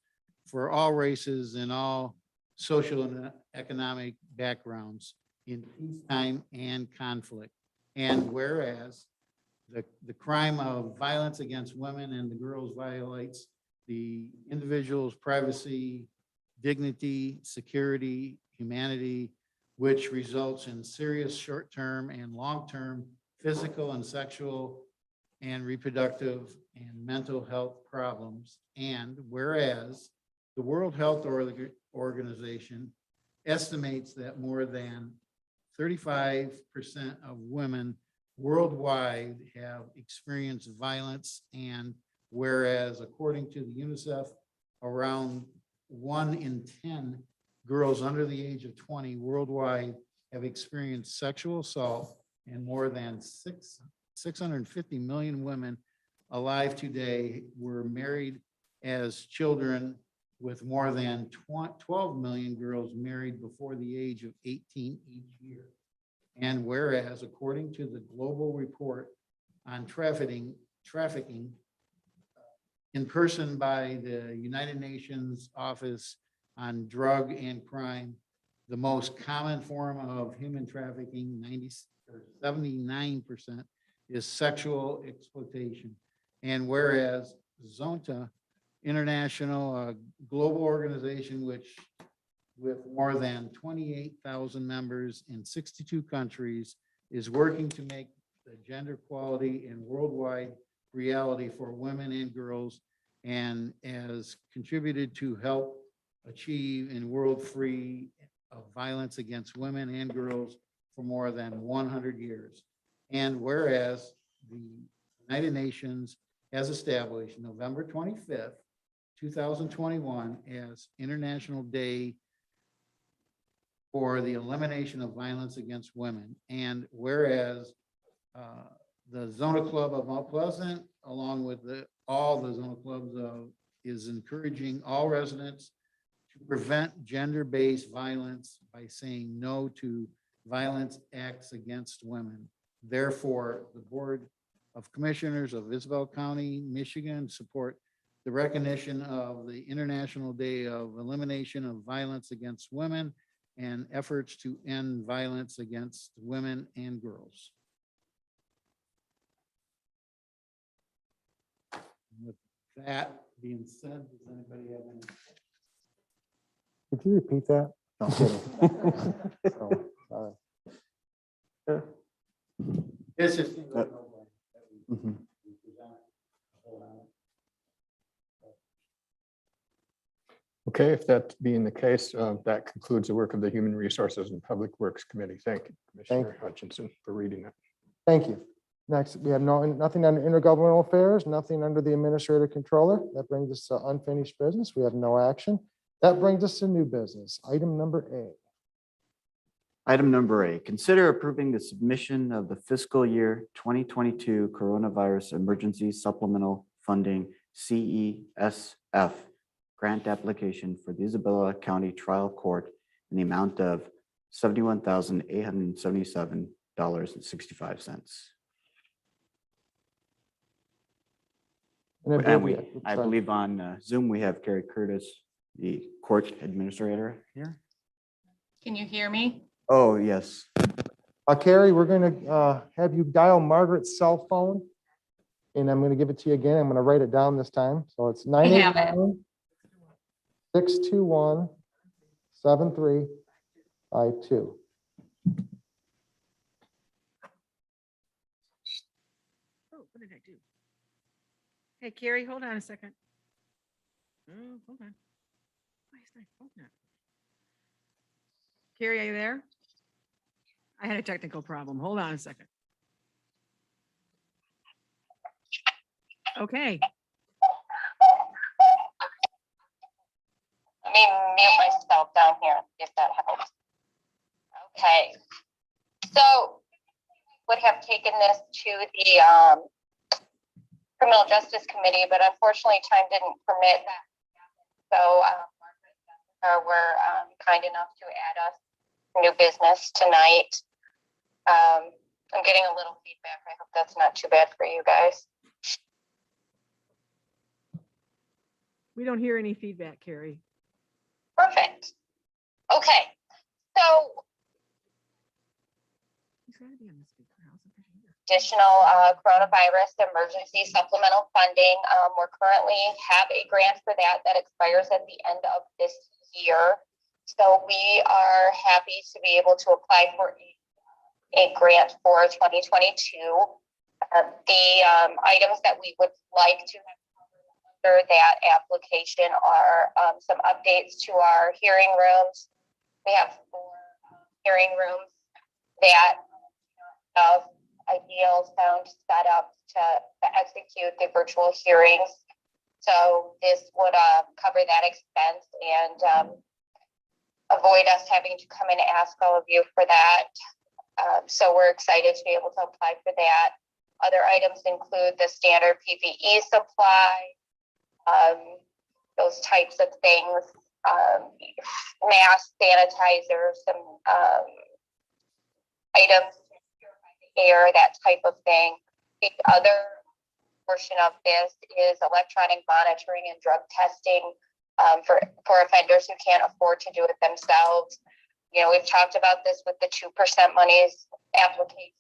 for all races and all social and economic backgrounds in peacetime and conflict. And whereas the crime of violence against women and the girls violates the individual's privacy, dignity, security, humanity, which results in serious short-term and long-term physical and sexual and reproductive and mental health problems. And whereas the World Health Organization estimates that more than 35% of women worldwide have experienced violence, and whereas according to the UNICEF, around 1 in 10 girls under the age of 20 worldwide have experienced sexual assault, and more than 650 million women alive today were married as children, with more than 12 million girls married before the age of 18 each year. And whereas according to the Global Report on Trafficking in person by the United Nations Office on Drug and Crime, the most common form of human trafficking, 79%, is sexual exploitation. And whereas Zonta International, a global organization with more than 28,000 members in 62 countries, is working to make the gender equality and worldwide reality for women and girls, and has contributed to help achieve in world free of violence against women and girls for more than 100 years. And whereas the United Nations has established November 25th, 2021 as International Day for the elimination of violence against women. And whereas the Zona Club of Mount Pleasant, along with all the Zona Clubs is encouraging all residents to prevent gender-based violence by saying no to violence acts against women. Therefore, the Board of Commissioners of Isabel County, Michigan support the recognition of the International Day of Elimination of Violence Against Women and efforts to end violence against women and girls. With that being said, does anybody have any? Could you repeat that? No, I'm kidding. So, sorry. It's just. Mhm. Okay, if that being the case, that concludes the work of the Human Resources and Public Works Committee. Thank you, Commissioner Hutchinson, for reading that. Thank you. Next, we have nothing under intergovernmental affairs, nothing under the administrator controller. That brings us to unfinished business. We have no action. That brings us to new business. Item number A. Item number A, consider approving the submission of the fiscal year 2022 Coronavirus Emergency Supplemental Funding CESF grant application for the Isabella County Trial Court in the amount of $71,877.65. And I believe on Zoom, we have Carrie Curtis, the court administrator here. Can you hear me? Oh, yes. Carrie, we're going to have you dial Margaret's cell phone, and I'm going to give it to you again. I'm going to write it down this time. So it's 989-621-7352. Oh, what did I do? Hey, Carrie, hold on a second. Oh, hold on. Why is my phone not? Carrie, are you there? I had a technical problem. Hold on a second. Okay. Let me mute myself down here if that helps. Okay. So would have taken this to the Criminal Justice Committee, but unfortunately time didn't permit that. So were kind enough to add us new business tonight. I'm getting a little feedback. I hope that's not too bad for you guys. We don't hear any feedback, Carrie. Perfect. Okay. So additional coronavirus emergency supplemental funding. We're currently have a grant for that expires at the end of this year. So we are happy to be able to apply for a grant for 2022. The items that we would like to have under that application are some updates to our hearing rooms. We have 4 hearing rooms that have ideal sound setup to execute the virtual hearings. So this would cover that expense and avoid us having to come and ask all of you for that. So we're excited to be able to apply for that. Other items include the standard PPE supply, those types of things, mask, sanitizer, some items, air, that type of thing. The other portion of this is electronic monitoring and drug testing for offenders who can't afford to do it themselves. You know, we've talked about this with the 2% monies application,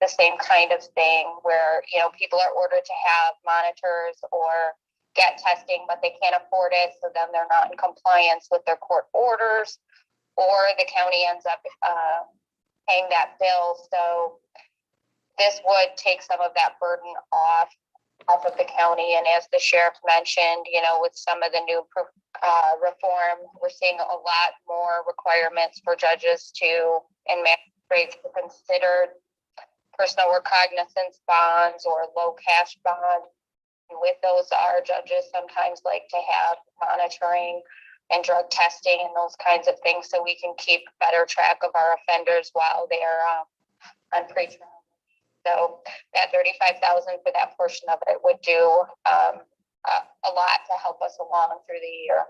the same kind of thing where, you know, people are ordered to have monitors or get testing, but they can't afford it. So then they're not in compliance with their court orders, or the county ends up paying that bill. So this would take some of that burden off of the county. And as the sheriff mentioned, you know, with some of the new reform, we're seeing a lot more requirements for judges to and magistrates to consider personal recognizance bonds or low cash bond. And with those, our judges sometimes like to have monitoring and drug testing and those kinds of things, so we can keep better track of our offenders while they're on pre-trial. So that $35,000 for that portion of it would do a lot to help us along through the year.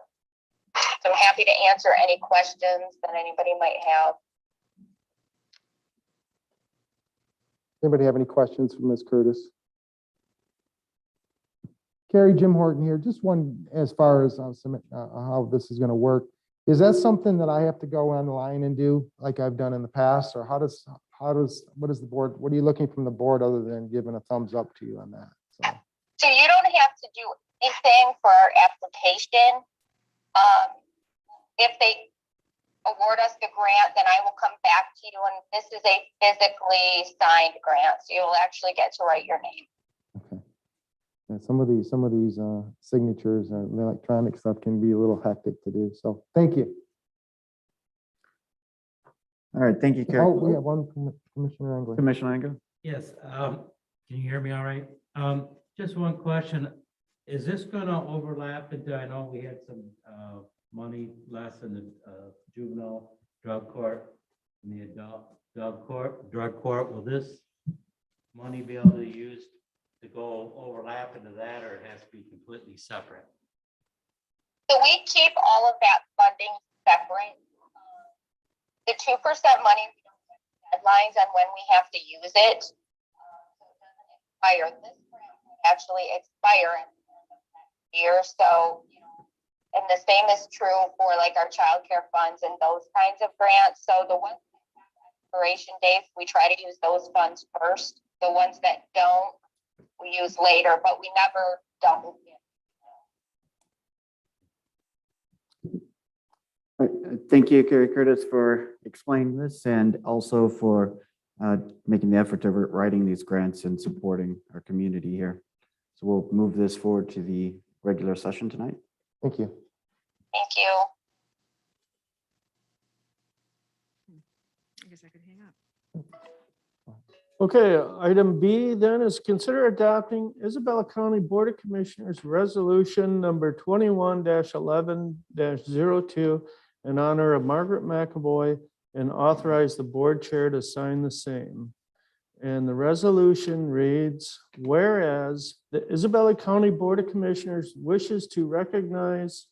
So I'm happy to answer any questions that anybody might have. Anybody have any questions for Ms. Curtis? Carrie, Jim Horton here. Just one, as far as how this is going to work. Is that something that I have to go online and do like I've done in the past, or what is the board? What are you looking from the board other than giving a thumbs up to you on that? So you don't have to do anything for our application. If they award us the grant, then I will come back to you, and this is a physically signed grant, so you'll actually get to write your name. Okay. Yeah, some of these signatures and the electronic stuff can be a little hectic to do. So thank you. All right, thank you, Carrie. Oh, we have one from Commissioner Engler. Commissioner Engel? Yes, can you hear me all right? Just one question. Is this gonna overlap into, I know we had some money less in the juvenile drug court and the adult drug court. Will this money be able to use to go overlap into that, or it has to be completely separate? So we keep all of that funding separate. The 2% money, we don't have deadlines on when we have to use it. So it doesn't expire. This grant will actually expire in the year. So, you know, and the same is true for like our child care funds and those kinds of grants. So the ones that have expiration dates, we try to use those funds first. The ones that don't, we use later, but we never double it. Thank you, Carrie Curtis, for explaining this and also for making the effort to writing these grants and supporting our community here. So we'll move this forward to the regular session tonight. Thank you. Thank you. I guess I could hang up. Okay, item B then is consider adopting Isabella County Board of Commissioners Resolution number 21-11-02 in honor of Margaret McAvoy and authorize the board chair to sign the same. And the resolution reads, whereas the Isabella County Board of Commissioners wishes to recognize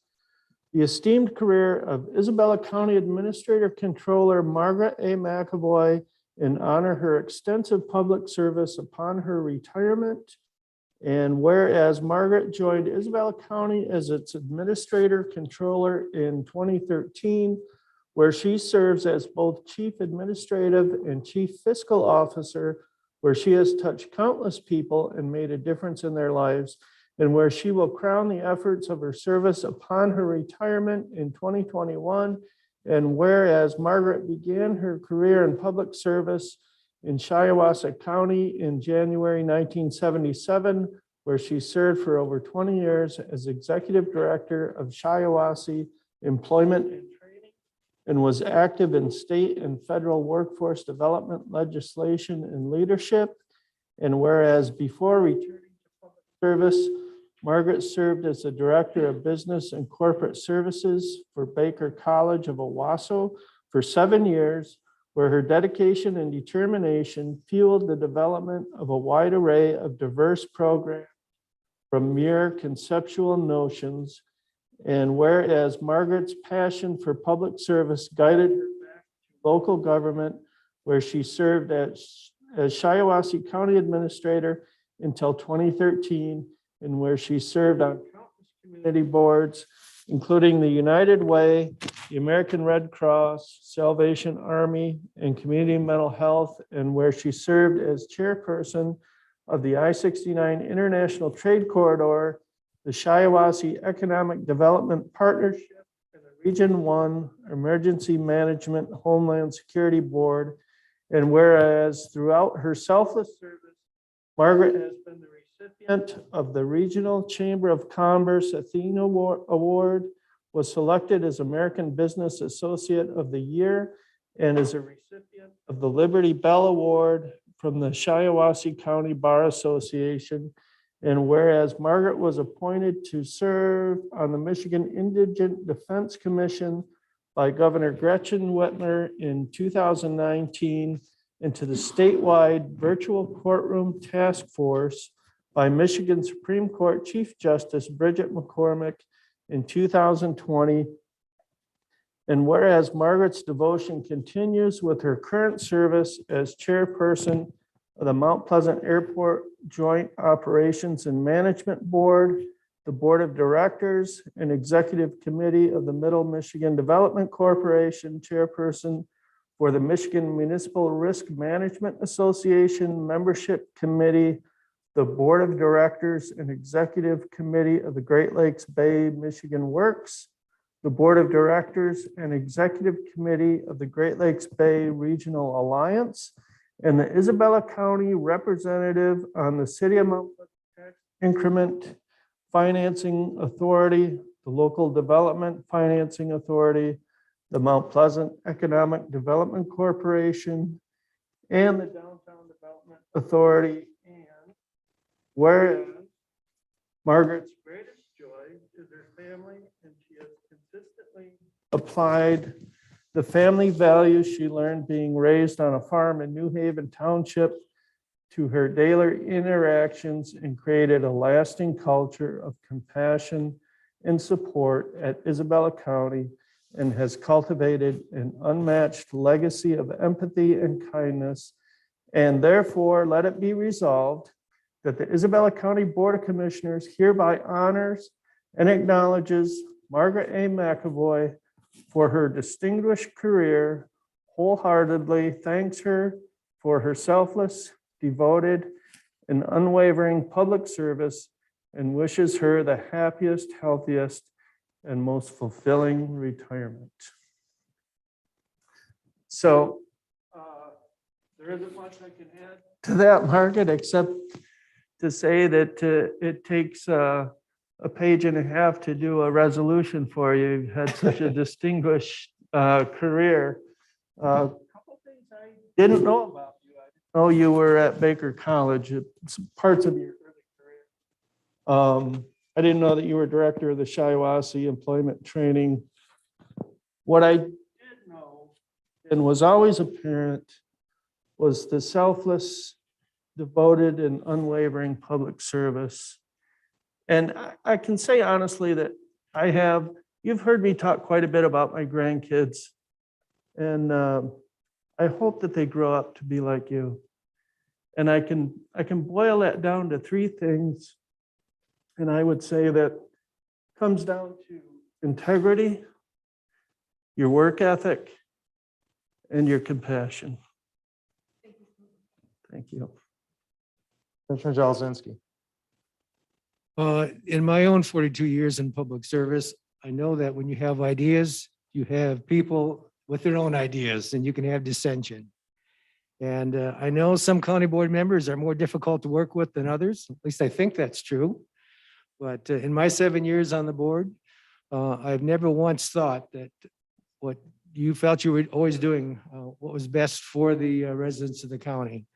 the esteemed career of Isabella County Administrator Controller Margaret A. McAvoy and honor her extensive public service upon her retirement. And whereas Margaret joined Isabella County as its Administrator Controller in 2013, where she serves as both Chief Administrative and Chief Fiscal Officer, where she has touched countless people and made a difference in their lives, and where she will crown the efforts of her service upon her retirement in 2021. And whereas Margaret began her career in public service in Shiawassee County in January 1977, where she served for over 20 years as Executive Director of Shiawassee Employment and Training, and was active in state and federal workforce development legislation and leadership. And whereas before returning to public service, Margaret served as the Director of Business and Corporate Services for Baker College of Owasso for 7 years, where her dedication and determination fueled the development of a wide array of diverse programs from mere conceptual notions. And whereas Margaret's passion for public service guided her back to local government, where she served as Shiawassee County Administrator until 2013, and where she served on countless community boards, including the United Way, the American Red Cross, Salvation Army, and Community Mental Health, and where she served as chairperson of the I-69 International Trade Corridor, the Shiawassee Economic Development Partnership, and the Region 1 Emergency Management Homeland Security Board, And whereas throughout her selfless service, Margaret has been the recipient of the Regional Chamber of Commerce Athena Award, was selected as American Business Associate of the Year, and is a recipient of the Liberty Bell Award from the Shiawassee County Bar Association. And whereas Margaret was appointed to serve on the Michigan Indigent Defense Commission by Governor Gretchen Whitmer in 2019, and to the statewide virtual courtroom task force by Michigan Supreme Court Chief Justice Bridget McCormick in 2020. And whereas Margaret's devotion continues with her current service as chairperson of the Mount Pleasant Airport Joint Operations and Management Board, the Board of Directors and Executive Committee of the Middle Michigan Development Corporation, chairperson for the Michigan Municipal Risk Management Association Membership Committee, the Board of Directors and Executive Committee of the Great Lakes Bay Michigan Works, the Board of Directors and Executive Committee of the Great Lakes Bay Regional Alliance, and the Isabella County Representative on the City of Mount Pleasant Tax Increment Financing Authority, the Local Development Financing Authority, the Mount Pleasant Economic Development Corporation, and the Downtown Development Authority. And whereas Margaret's greatest joy is her family, and she has consistently applied the family values she learned being raised on a farm in New Haven Township to her daily interactions, and created a lasting culture of compassion and support at Isabella County, and has cultivated an unmatched legacy of empathy and kindness. And therefore, let it be resolved that the Isabella County Board of Commissioners hereby honors and acknowledges Margaret A. McAvoy for her distinguished career, wholeheartedly thanks her for her selfless, devoted, and unwavering public service, and wishes her the happiest, healthiest, and most fulfilling retirement. So there isn't much I can add to that, Margaret, except to say that it takes a page and a half to do a resolution for you. You've had such a distinguished career. A couple things I didn't know about you. I didn't know you were at Baker College, parts of your early career. I didn't know that you were director of the Shiawassee Employment Training. What I did know, and was always apparent, was the selfless, devoted, and unwavering public service. And I can say honestly that you've heard me talk quite a bit about my grandkids, and I hope that they grow up to be like you. And I can boil that down to three things. And I would say that comes down to integrity, your work ethic, and your compassion. Thank you. Commissioner Jalazinski. In my own 42 years in public service, I know that when you have ideas, you have people with their own ideas, and you can have dissension. And I know some county board members are more difficult to work with than others. At least I think that's true. But in my 7 years on the board, I've never once thought that what you felt you were always doing, what was best for the residents of the county.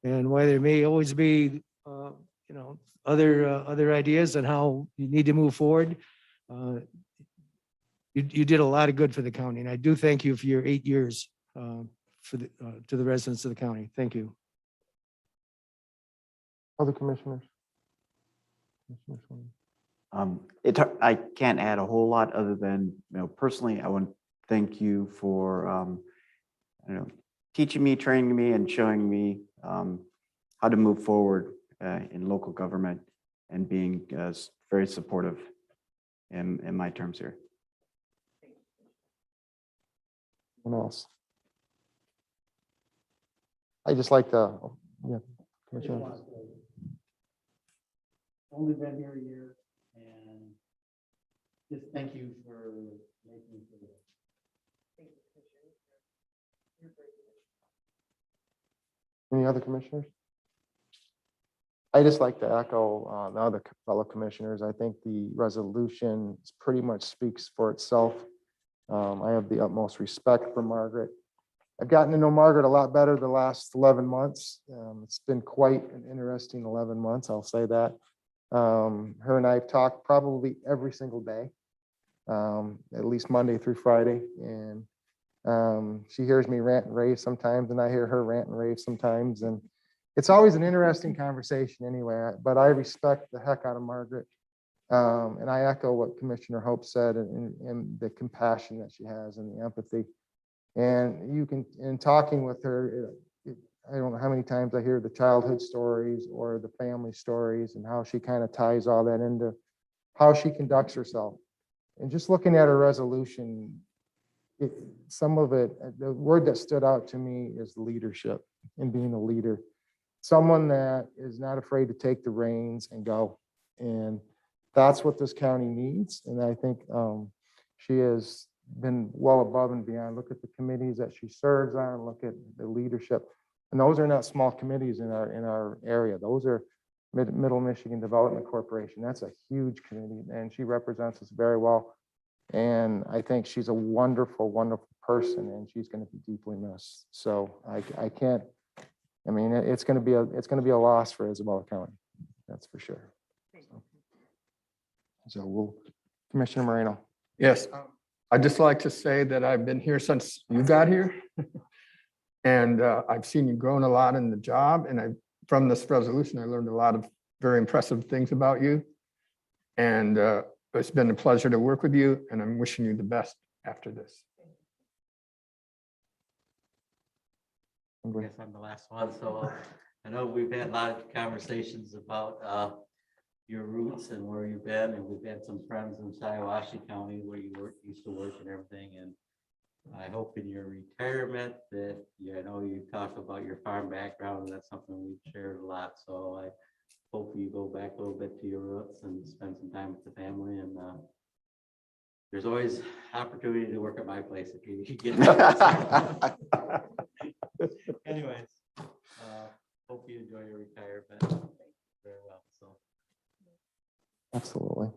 And while there may always be, other ideas on how you need to move forward, you did a lot of good for the county. And I do thank you for your 8 years to the residents of the county. Thank you. Other commissioners? I can't add a whole lot other than, personally, I want to thank you for, teaching me, training me, and showing me how to move forward in local government, and being very supportive in my terms here. Anyone else? I just like the, yeah, Commissioner. Only been here a year, and just thank you for making it. Any other commissioners? I just like to echo the other fellow commissioners. I think the resolution pretty much speaks for itself. I have the utmost respect for Margaret. I've gotten to know Margaret a lot better the last 11 months. It's been quite an interesting 11 months, I'll say that. Her and I have talked probably every single day, at least Monday through Friday. And she hears me rant and rave sometimes, and I hear her rant and rave sometimes. And it's always an interesting conversation anyway, but I respect the heck out of Margaret. And I echo what Commissioner Hope said and the compassion that she has and the empathy. And you can, in talking with her, I don't know how many times I hear the childhood stories or the family stories and how she kind of ties all that into how she conducts herself. And just looking at her resolution, some of it, the word that stood out to me is leadership and being a leader. Someone that is not afraid to take the reins and go. And that's what this county needs. And I think she has been well above and beyond. Look at the committees that she serves on, look at the leadership. And those are not small committees in our area. Those are Middle Michigan Development Corporation. That's a huge committee, and she represents us very well. And I think she's a wonderful, wonderful person, and she's going to be deeply missed. So I can't, I mean, it's going to be a loss for Isabella County. That's for sure. So Commissioner Moreno. Yes, I'd just like to say that I've been here since you got here. And I've seen you grown a lot in the job. And from this resolution, I learned a lot of very impressive things about you. And it's been a pleasure to work with you, and I'm wishing you the best after this. I guess I'm the last one. So I know we've had a lot of conversations about your roots and where you've been, and we've had some friends in Shiawassee County where you used to work and everything. And I hope in your retirement that, I know you talked about your farm background, and that's something we've shared a lot. So I hope you go back a little bit to your roots and spend some time with the family. And there's always opportunity to work at my place if you get it. Anyways, hope you enjoy your retirement very well. So. Absolutely.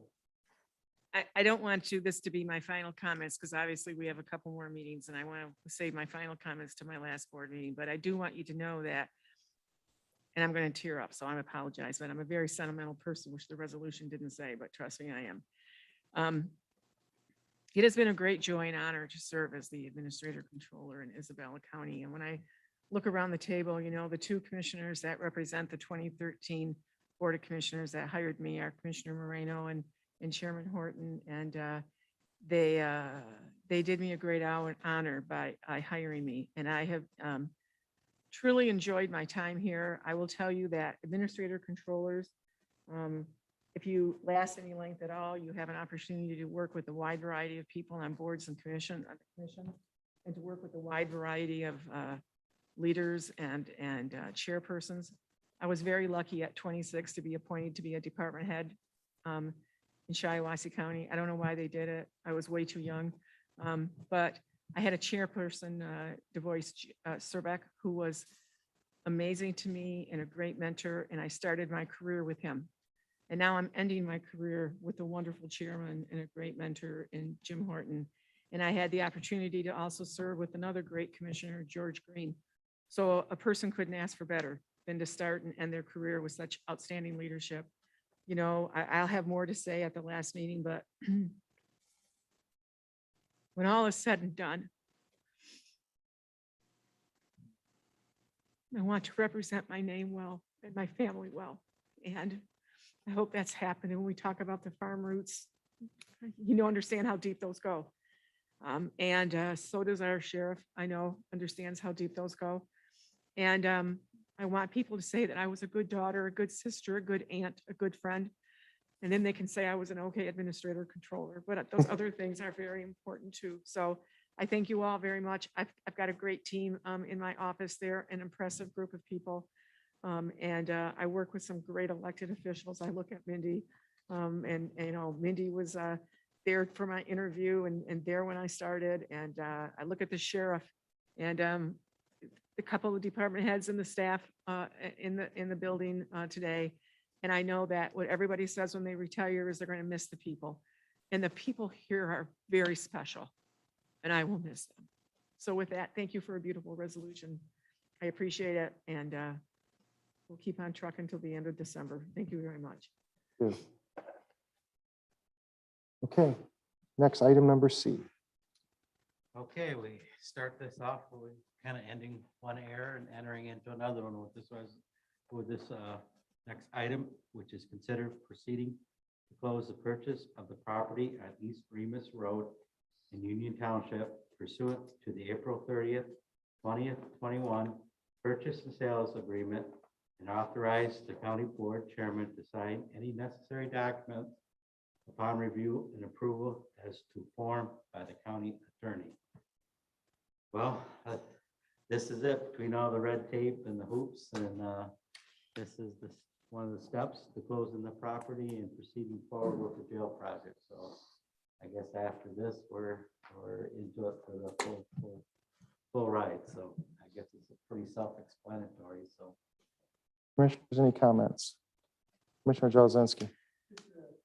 I don't want this to be my final comments, because obviously we have a couple more meetings and I want to save my final comments to my last board meeting, but I do want you to know that, and I'm going to tear up, so I apologize, but I'm a very sentimental person, which the resolution didn't say, but trust me, I am. It has been a great joy and honor to serve as the administrator controller in Isabella County. And when I look around the table, the two commissioners that represent the 2013 Board of Commissioners that hired me are Commissioner Moreno and Chairman Horton, and they did me a great honor by hiring me, and I have truly enjoyed my time here. I will tell you that administrator controllers, if you last any length at all, you have an opportunity to work with a wide variety of people on boards and commission, and to work with a wide variety of leaders and chairpersons. I was very lucky at 26 to be appointed to be a department head in Shiawassee County. I don't know why they did it. I was way too young. But I had a chairperson, DeVois Serbeck, who was amazing to me and a great mentor. And I started my career with him. And now I'm ending my career with a wonderful chairman and a great mentor in Jim Horton. And I had the opportunity to also serve with another great commissioner, George Green. So a person couldn't ask for better than to start and end their career with such outstanding leadership. I'll have more to say at the last meeting, but when all is said and done, I want to represent my name well and my family well. And I hope that's happened. And when we talk about the farm roots, understand how deep those go. And so does our sheriff, I know, understands how deep those go. And I want people to say that I was a good daughter, a good sister, a good aunt, a good friend. And then they can say I was an okay administrator controller, but those other things are very important too. So I thank you all very much. I've got a great team in my office there, an impressive group of people. And I work with some great elected officials. I look at Mindy and Mindy was there for my interview and there when I started. And I look at the sheriff, and the couple of department heads and the staff in the building today. And I know that what everybody says when they retire is they're going to miss the people. And the people here are very special, and I will miss them. So with that, thank you for a beautiful resolution. I appreciate it, and we'll keep on trucking until the end of December. Thank you very much. Good. Okay, next item number C. Okay, we start this off with kind of ending one era and entering into another one with this next item, which is consider proceeding to close the purchase of the property at East Remus Road in Union Township pursuant to the April 30th, 2021 purchase and sales agreement, and authorize the county board chairman to sign any necessary documents upon review and approval as to form by the county attorney. Well, this is it, between all the red tape and the hoops, and this is one of the steps to closing the property and proceeding forward with the jail project. So I guess after this, we're into it for the full ride. So I guess it's pretty self-explanatory. So, Commissioners, any comments? Commissioner Jazinski.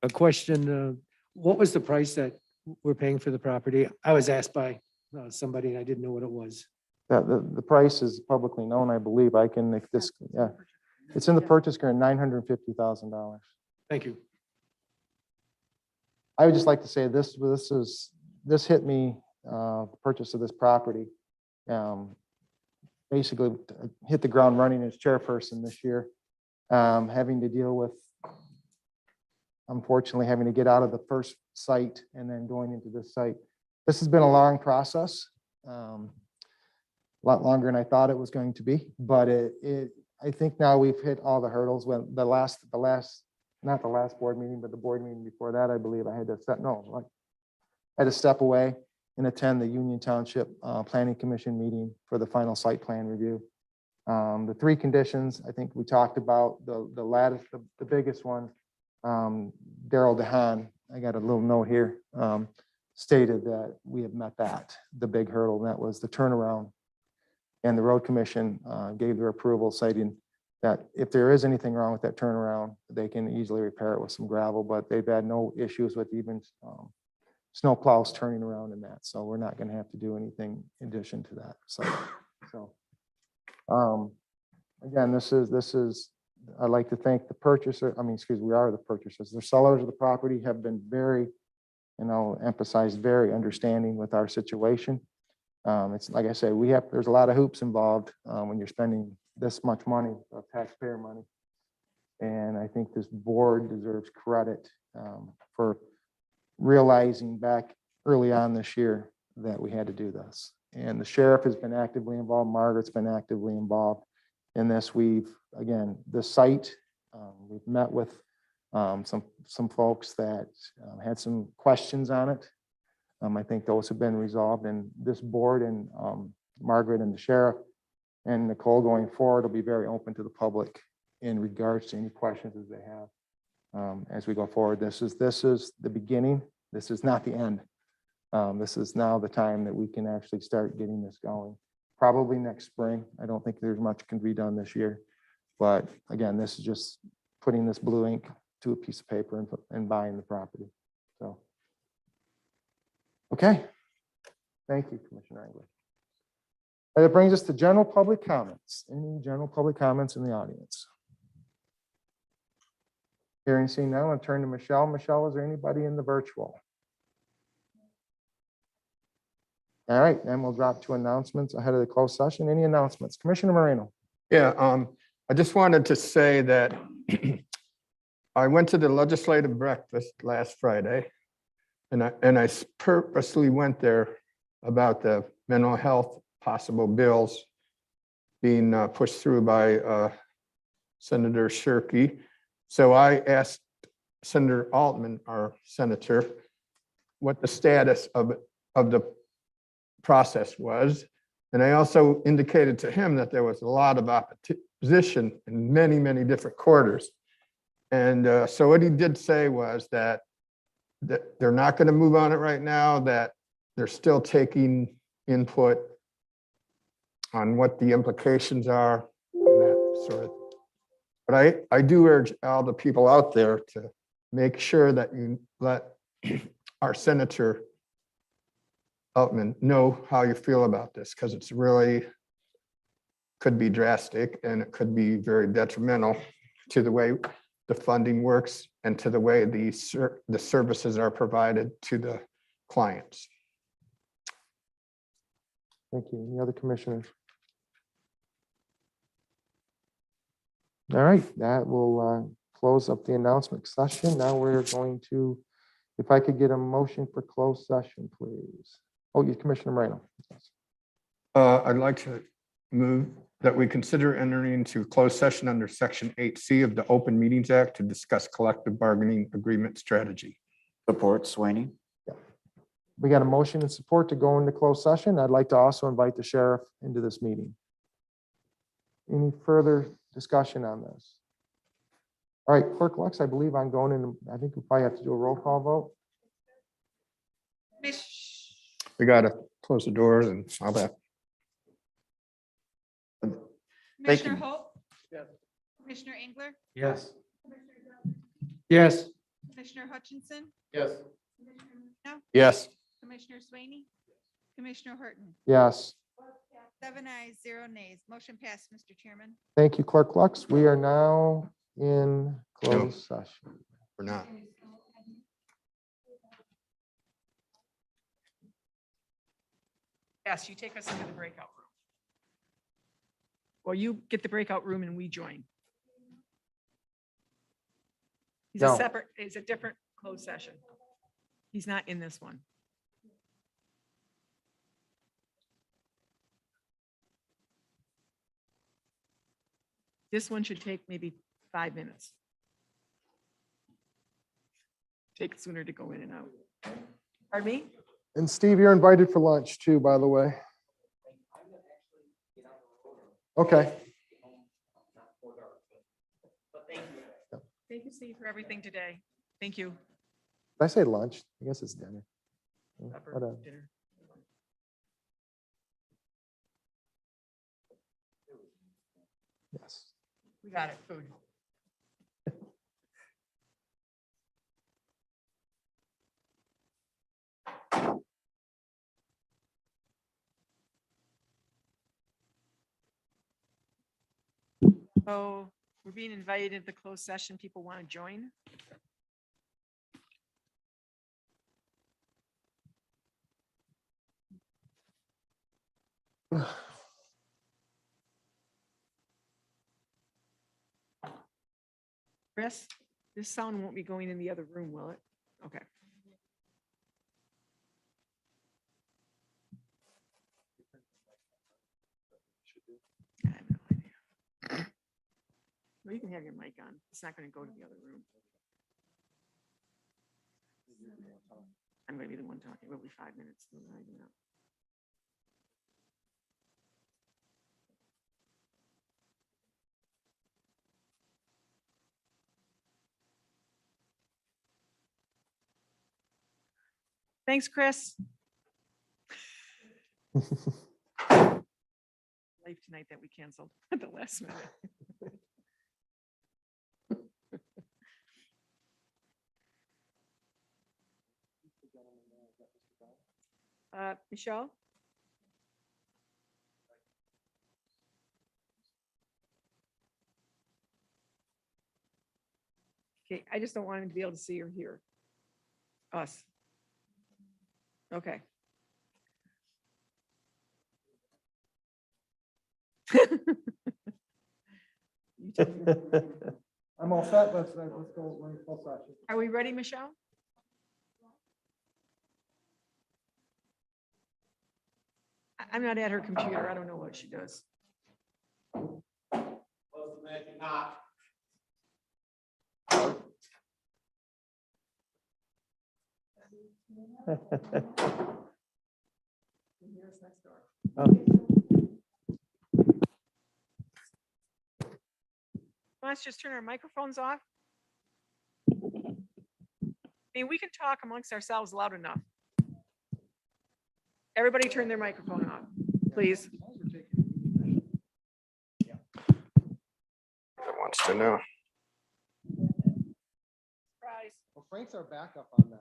A question, what was the price that we're paying for the property? I was asked by somebody and I didn't know what it was. The price is publicly known, I believe. I can make this, yeah. It's in the purchase agreement, $950,000. Thank you. I would just like to say this hit me, the purchase of this property. Basically hit the ground running as chairperson this year, having to deal with, unfortunately, having to get out of the first site and then going into this site. This has been a long process, a lot longer than I thought it was going to be, but I think now we've hit all the hurdles. When not the last board meeting, but the board meeting before that, I believe I had to step away and attend the Union Township Planning Commission meeting for the final site plan review. The three conditions, I think we talked about, the biggest one, Daryl DeHaan, I got a little note here, stated that we have met the big hurdle, and that was the turnaround. And the road commission gave their approval, citing that if there is anything wrong with that turnaround, they can easily repair it with some gravel, but they've had no issues with even snow plows turning around in that. So we're not going to have to do anything in addition to that. So again, this is, I'd like to thank the purchaser. We are the purchasers. The sellers of the property have been very, emphasized, very understanding with our situation. It's like I say, there's a lot of hoops involved when you're spending this much money, taxpayer money. And I think this board deserves credit for realizing back early on this year that we had to do this. And the sheriff has been actively involved. Margaret's been actively involved in this. The site, we've met with some folks that had some questions on it. I think those have been resolved, and this board and Margaret and the sheriff and Nicole going forward will be very open to the public in regards to any questions that they have as we go forward. This is the beginning. This is not the end. This is now the time that we can actually start getting this going. Probably next spring. I don't think there's much can be done this year, but again, this is just putting this blue ink to a piece of paper and buying the property. So. Okay, thank you, Commissioner Angley. And that brings us to general public comments. Any general public comments in the audience? Hearing seen now, I'll turn to Michelle. Michelle, is there anybody in the virtual? All right, then we'll drop to announcements ahead of the closed session. Any announcements? Commissioner Moreno. Yeah, I just wanted to say that I went to the legislative breakfast last Friday. And I purposely went there about the mental health possible bills being pushed through by Senator Shirkey. So I asked Senator Altman, our senator, what the status of the process was. And I also indicated to him that there was a lot of opposition in many, many different quarters. And so what he did say was that they're not going to move on it right now, that they're still taking input. on what the implications are and that sort of. But I do urge all the people out there to make sure that you let our Senator Altman know how you feel about this, because it's really could be drastic and it could be very detrimental to the way the funding works and to the way the services are provided to the clients. Thank you. Any other commissioners? All right, that will close up the announcement session. Now we're going to, if I could get a motion for closed session, please. Oh, you, Commissioner Moreno. Yes. I'd like to move that we consider entering into closed session under Section 8C of the Open Meetings Act to discuss collective bargaining agreement strategy. Support Sweeney. We got a motion and support to go into closed session. I'd like to also invite the sheriff into this meeting. Any further discussion on this? All right, Clerk Lux, I believe I'm going in. I think we probably have to do a roll call vote. We got to close the doors and all that. Thank Commissioner you. Hope? Yes. Commissioner Engler? Yes. Yes. Commissioner Hutchinson? Yes. Commissioner Moreno? Yes. Commissioner Swaney? Commissioner Horton? Yes. 7 ayes, 0 nays. Motion passed, Mr. Chairman. Thank you, Clerk Lux. We are now in closed session. We're not. Yes, you take us into the breakout room. Well, you get the breakout room and we join. He's a No. separate, it's a different closed session. He's not in this one. This one should take maybe 5 minutes. Take sooner to go in and out. Pardon me? And Steve, you're invited for lunch too, by the way. Okay. Thank you, Steve, for everything today. Thank you. Did I say lunch? I guess it's dinner. Supper, Whatever. dinner. Yes. We got it, food. So we're being invited to the closed session. People want to join. Chris, this sound won't be going in the other room, will it? Okay. I have no idea. Well, you can have your mic on. It's not going to go to the other room. I'm going to be the one talking. It'll be 5 minutes. Thanks, Chris. Life tonight that we canceled at the last minute. Michelle? Okay, I just don't want him to be able to see or hear us. Okay. You tell me. I'm all set. Let's go. We're in full session. Are we ready, Michelle? I'm not at her computer. I don't know what she does. Let's just turn our microphones off. I mean, we can talk amongst ourselves loud enough. Everybody turn their microphone off, please. wants to know. Well, Frank's our backup on that.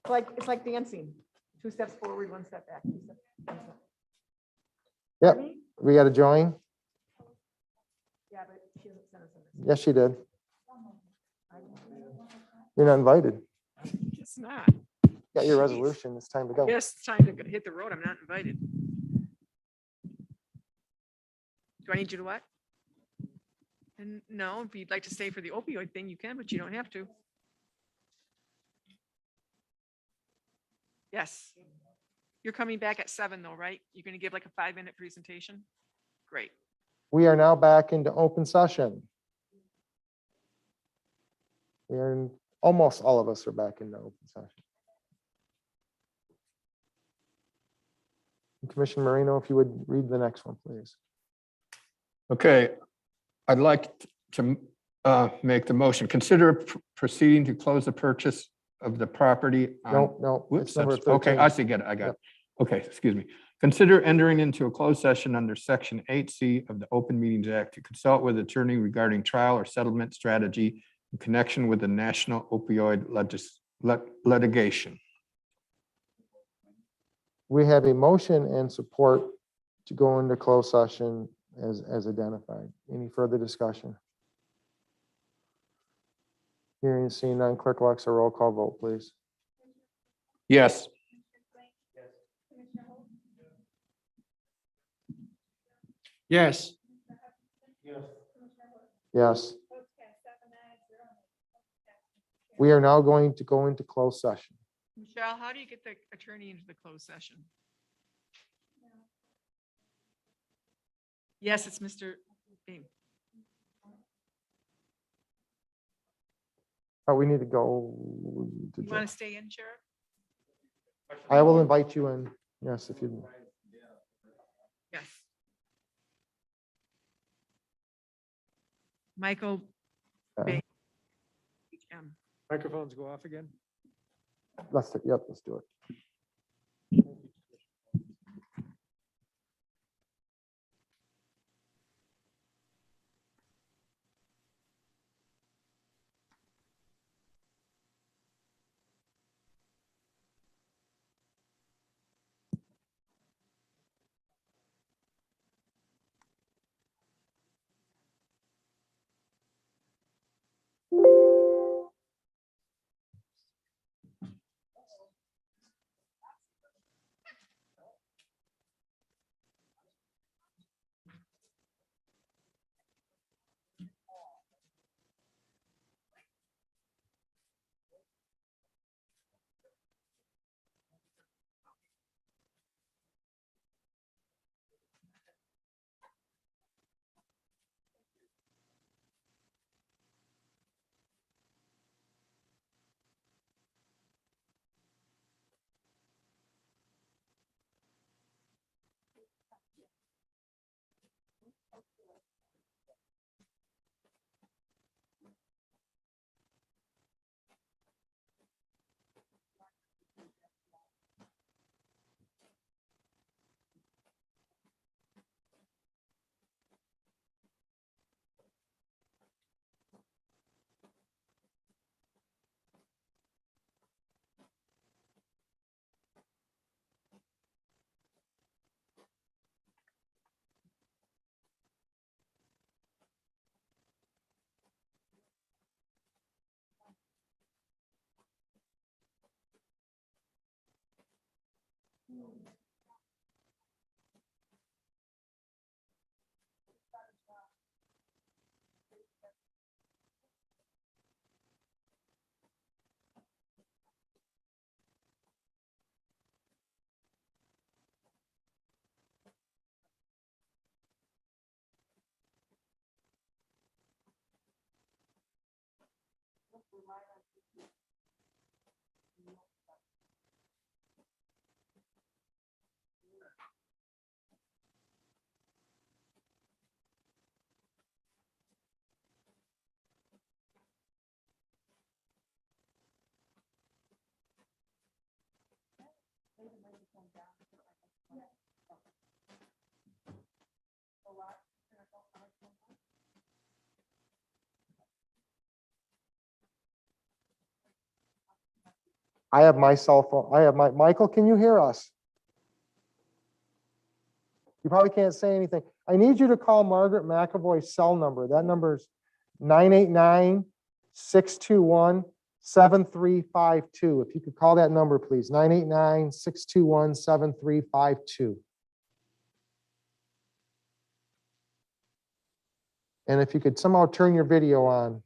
It's like dancing. 2 steps forward, 1 step back. 2 steps, 1 step. Yep, we got to join. Yeah, but she hasn't sent us a message. Yes, she did. You're not invited. It's not. Got your resolution. It's time to go. Yes, it's time to hit the road. I'm not invited. Do I need you to what? And no, if you'd like to stay for the opioid thing, you can, but you don't have to. Yes. You're coming back at 7 though, right? You're going to give like a 5-minute presentation? Great. We are now back into open session. Almost all of us are back into open session. Commissioner Marino, if you would read the next one, please. Okay, I'd like to make the motion. Consider proceeding to close the purchase of the property. No, Whoops, it's number okay, 13. I see, get it, I got it. Okay, excuse me. Consider entering into a closed session under Section 8C of the Open Meetings Act to consult with attorney regarding trial or settlement strategy in connection with the national opioid litigation. We have a motion and support to go into closed session as identified. Any further discussion? Hearing and seeing none, clerk Alexa, roll call vote, please. Yes. Yes. Yes. We are now going to go into closed session. Michelle, how do you get the attorney into the closed session? Yes, it's Mr. Beam. We need to go. You want to stay in, Sheriff? I will invite you in. Yes, if you. Yes. Michael. Bay. Microphones go off again. Let's do it. I have my cell phone. Michael, can you hear us? You probably can't say anything. I need you to call Margaret McAvoy's cell number. That number is 989-621-7352. If you could call that number, please, 989-621-7352. And if you could somehow turn your video on.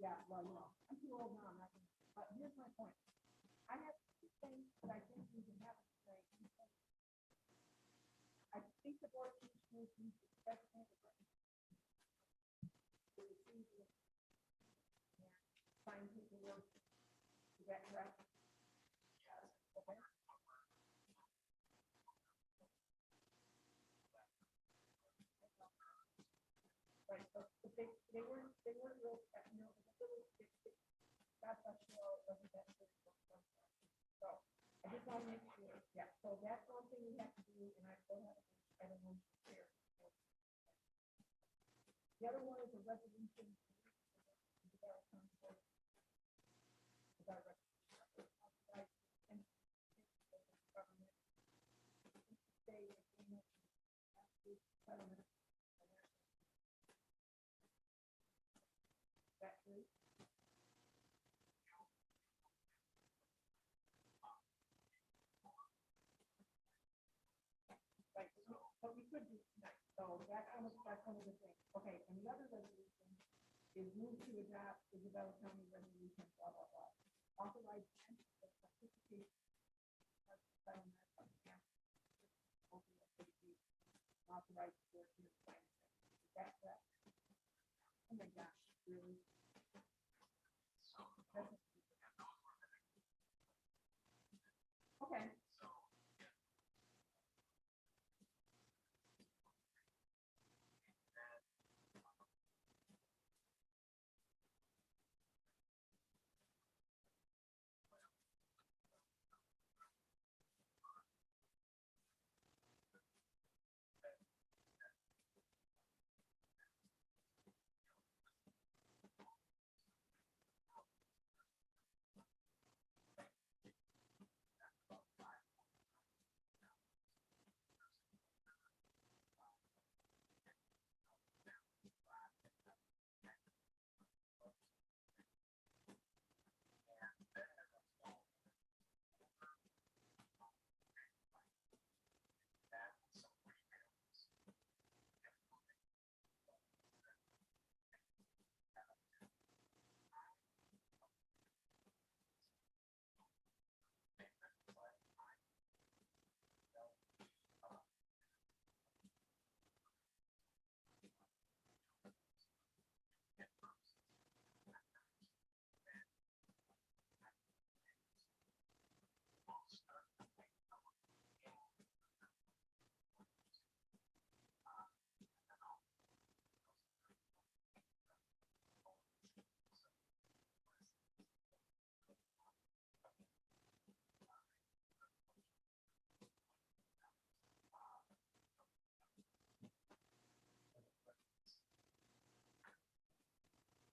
Yeah, well, I'm too old now, but here's my point. I have two things that I think we can have to say. I think the board of commissioners needs to definitely sign paperwork to get correct. Okay. Right, but they weren't real, that's a show representative. So I just want to make sure, yeah, so that's one thing we have to do, and I don't have, I don't know. The other one is a resolution. Right, but we could do tonight, so that's one of the things. Okay, and the other resolution is move to adopt Isabella County resolution, blah, blah, blah. Authorize participation. Authorized for your plan. Is that correct? Oh my gosh, really? Okay.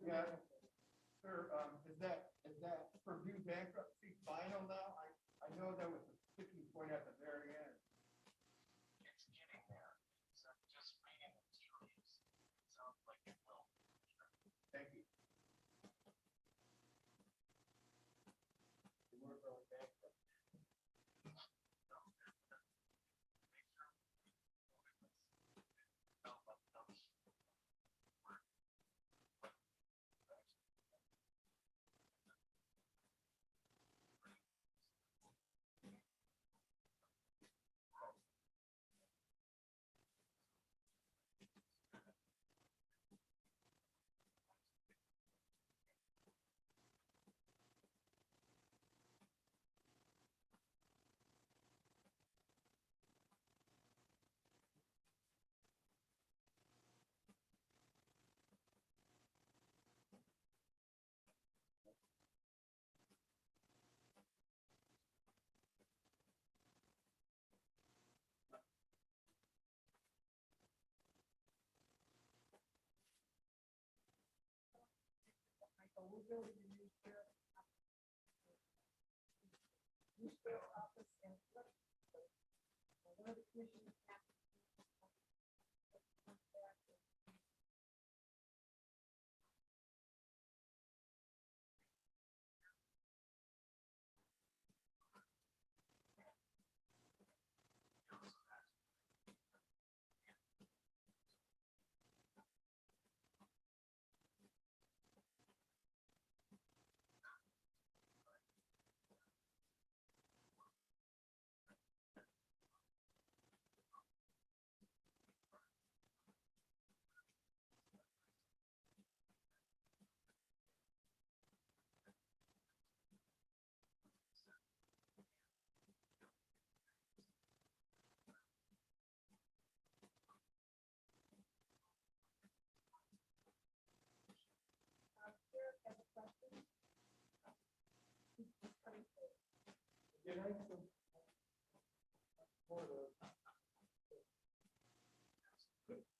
Yeah, sir, is that Purdue bankruptcy final now? I know there was a sticking point at the very end. It's getting there. So just reading the tea leaves. It sounds like it will. Thank you. They weren't really bankrupt. So we're building a new sheriff office and one of the commissioners have to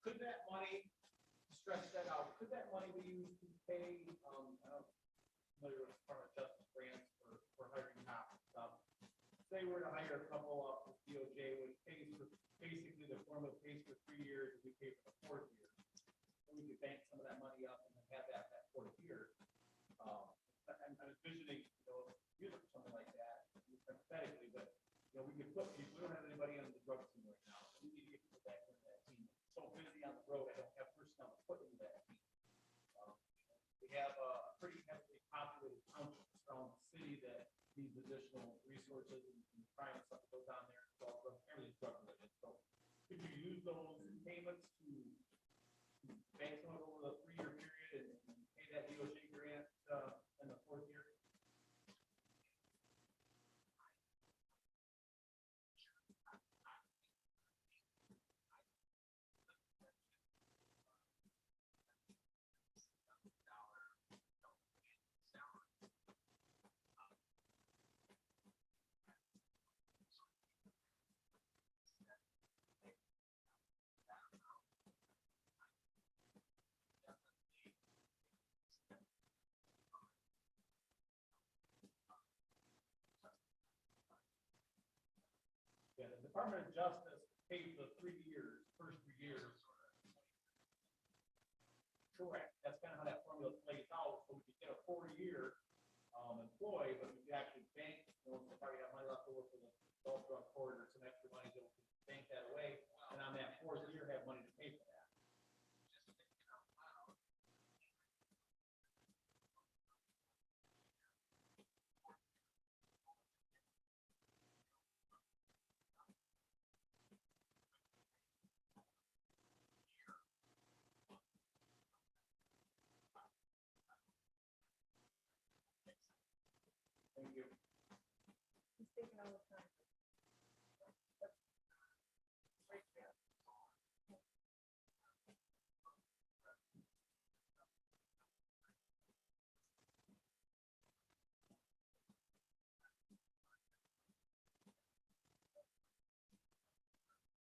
Could that money, stretch that out, could that money be used to pay, I don't know, familiar with Department of Justice grants for hiring cops and stuff. Say we're to hire a couple up with DOJ, which pays for, basically the formula pays for 3 years, and we pay for the 4th year. So we could bank some of that money up and then have that 4th year. I'm envisioning, using something like that, hypothetically, but, we could put, we don't have anybody on the drug team right now. So we need to get people back into that team. So busy on the road, I don't have personnel to put into that team. We have a pretty heavily populated township around the city that needs additional resources and crime and stuff that goes on there. So everything's drug related. So could you use those payments to bank some of it over the 3-year period and pay that DOJ grant in the 4th year? Yeah, the Department of Justice pays the 3 years, first 3 years. Correct. That's kind of how that formula plays out. So we could get a 4-year employee, but we could actually bank, so probably have money left over for the adult drug court or some extra money, so we could bank that away. And on that 4th year, have money to pay for that. Thank you. He's taking all the time.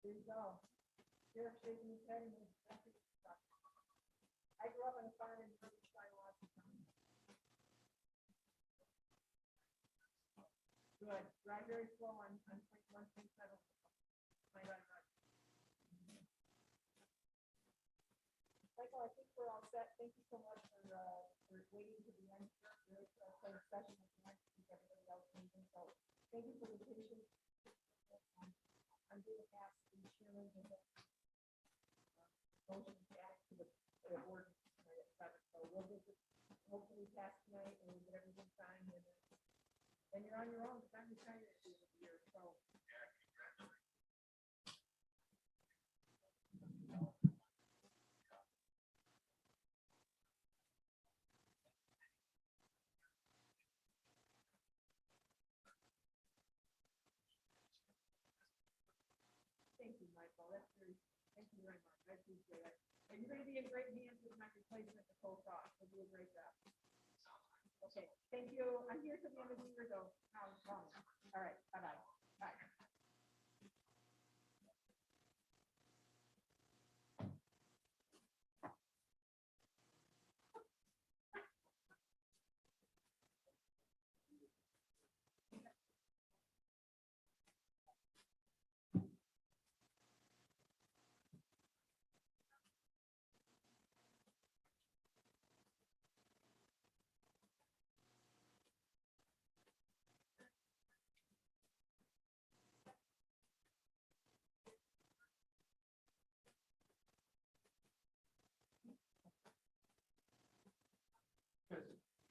There you go. Sheriff shaking his head and he's happy to talk. I grew up on a farm in Riverside, Washington. Good. Drive very slow on 1.7. Michael, I think we're all set. Thank you so much for waiting to the end. Really, closed session at the end to keep everybody else moving. So thank you for the patience. I'm going to ask the chairman to motion to add to the board tonight at 7. So we'll get this hopefully passed tonight and we'll get everything signed and you're on your own because I'm retired at the end of the year. So. Thank you, Michael. Thank you very much. I appreciate it. And you're going to be in great hands with my replacement, Nicole Cross. You'll do a great job. Okay, thank you. I'm here till the end of the year, though. All right, bye-bye. Bye.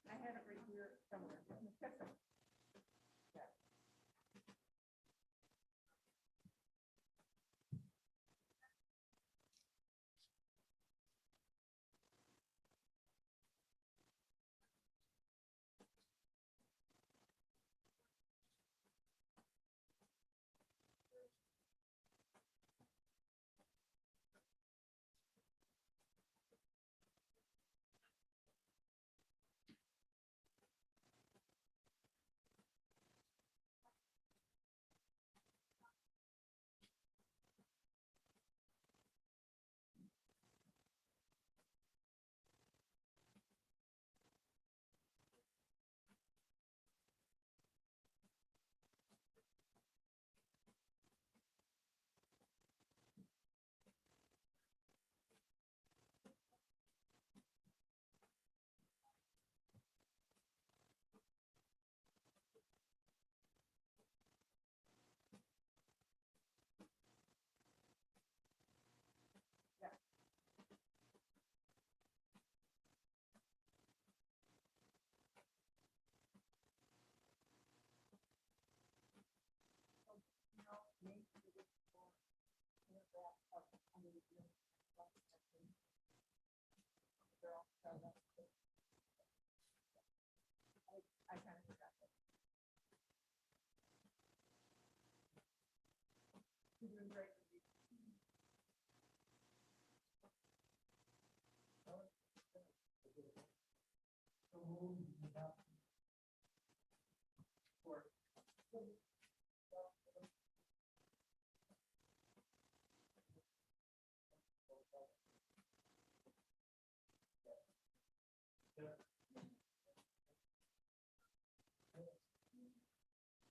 I had it right here somewhere. Yeah.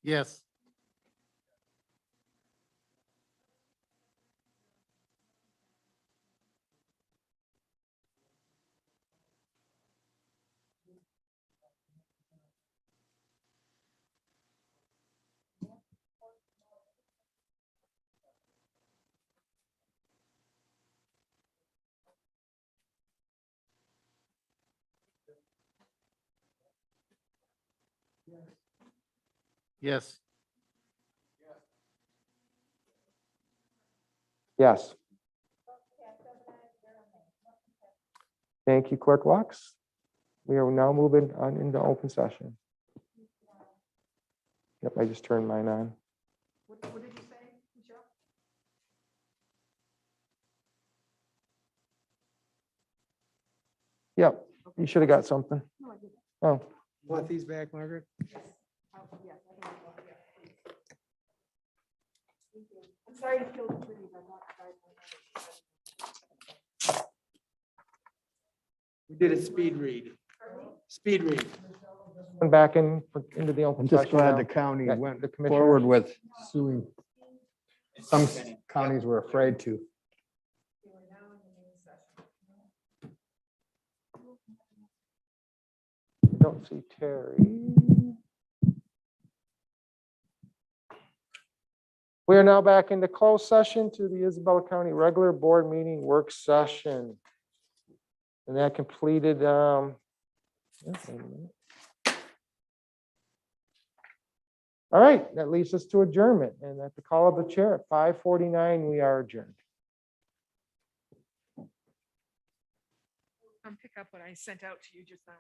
Yes. Yes. Yes. Thank you, Clerk Lux. We are now moving on into open session. Yep, I just turned mine on. What did you say, Michelle? Yep, you should have got something. No, I didn't. Oh, Want these back, Margaret? Yes. Yes, I can go, yeah, please. Thank you. I'm sorry to kill the trees. I'm not sorry. We did a speed read. Speed read. going back into the open I'm session. just glad now. the county Yeah, went the commissioner. forward with suing. Some counties were afraid to. Don't see Terry. We are now back into closed session to the Isabella County regular board meeting work session. And that completed, wait a minute. All right, that leads us to adjournment. And at the call of the chair at 5:49, we are adjourned. Pick up what I sent out to you just now.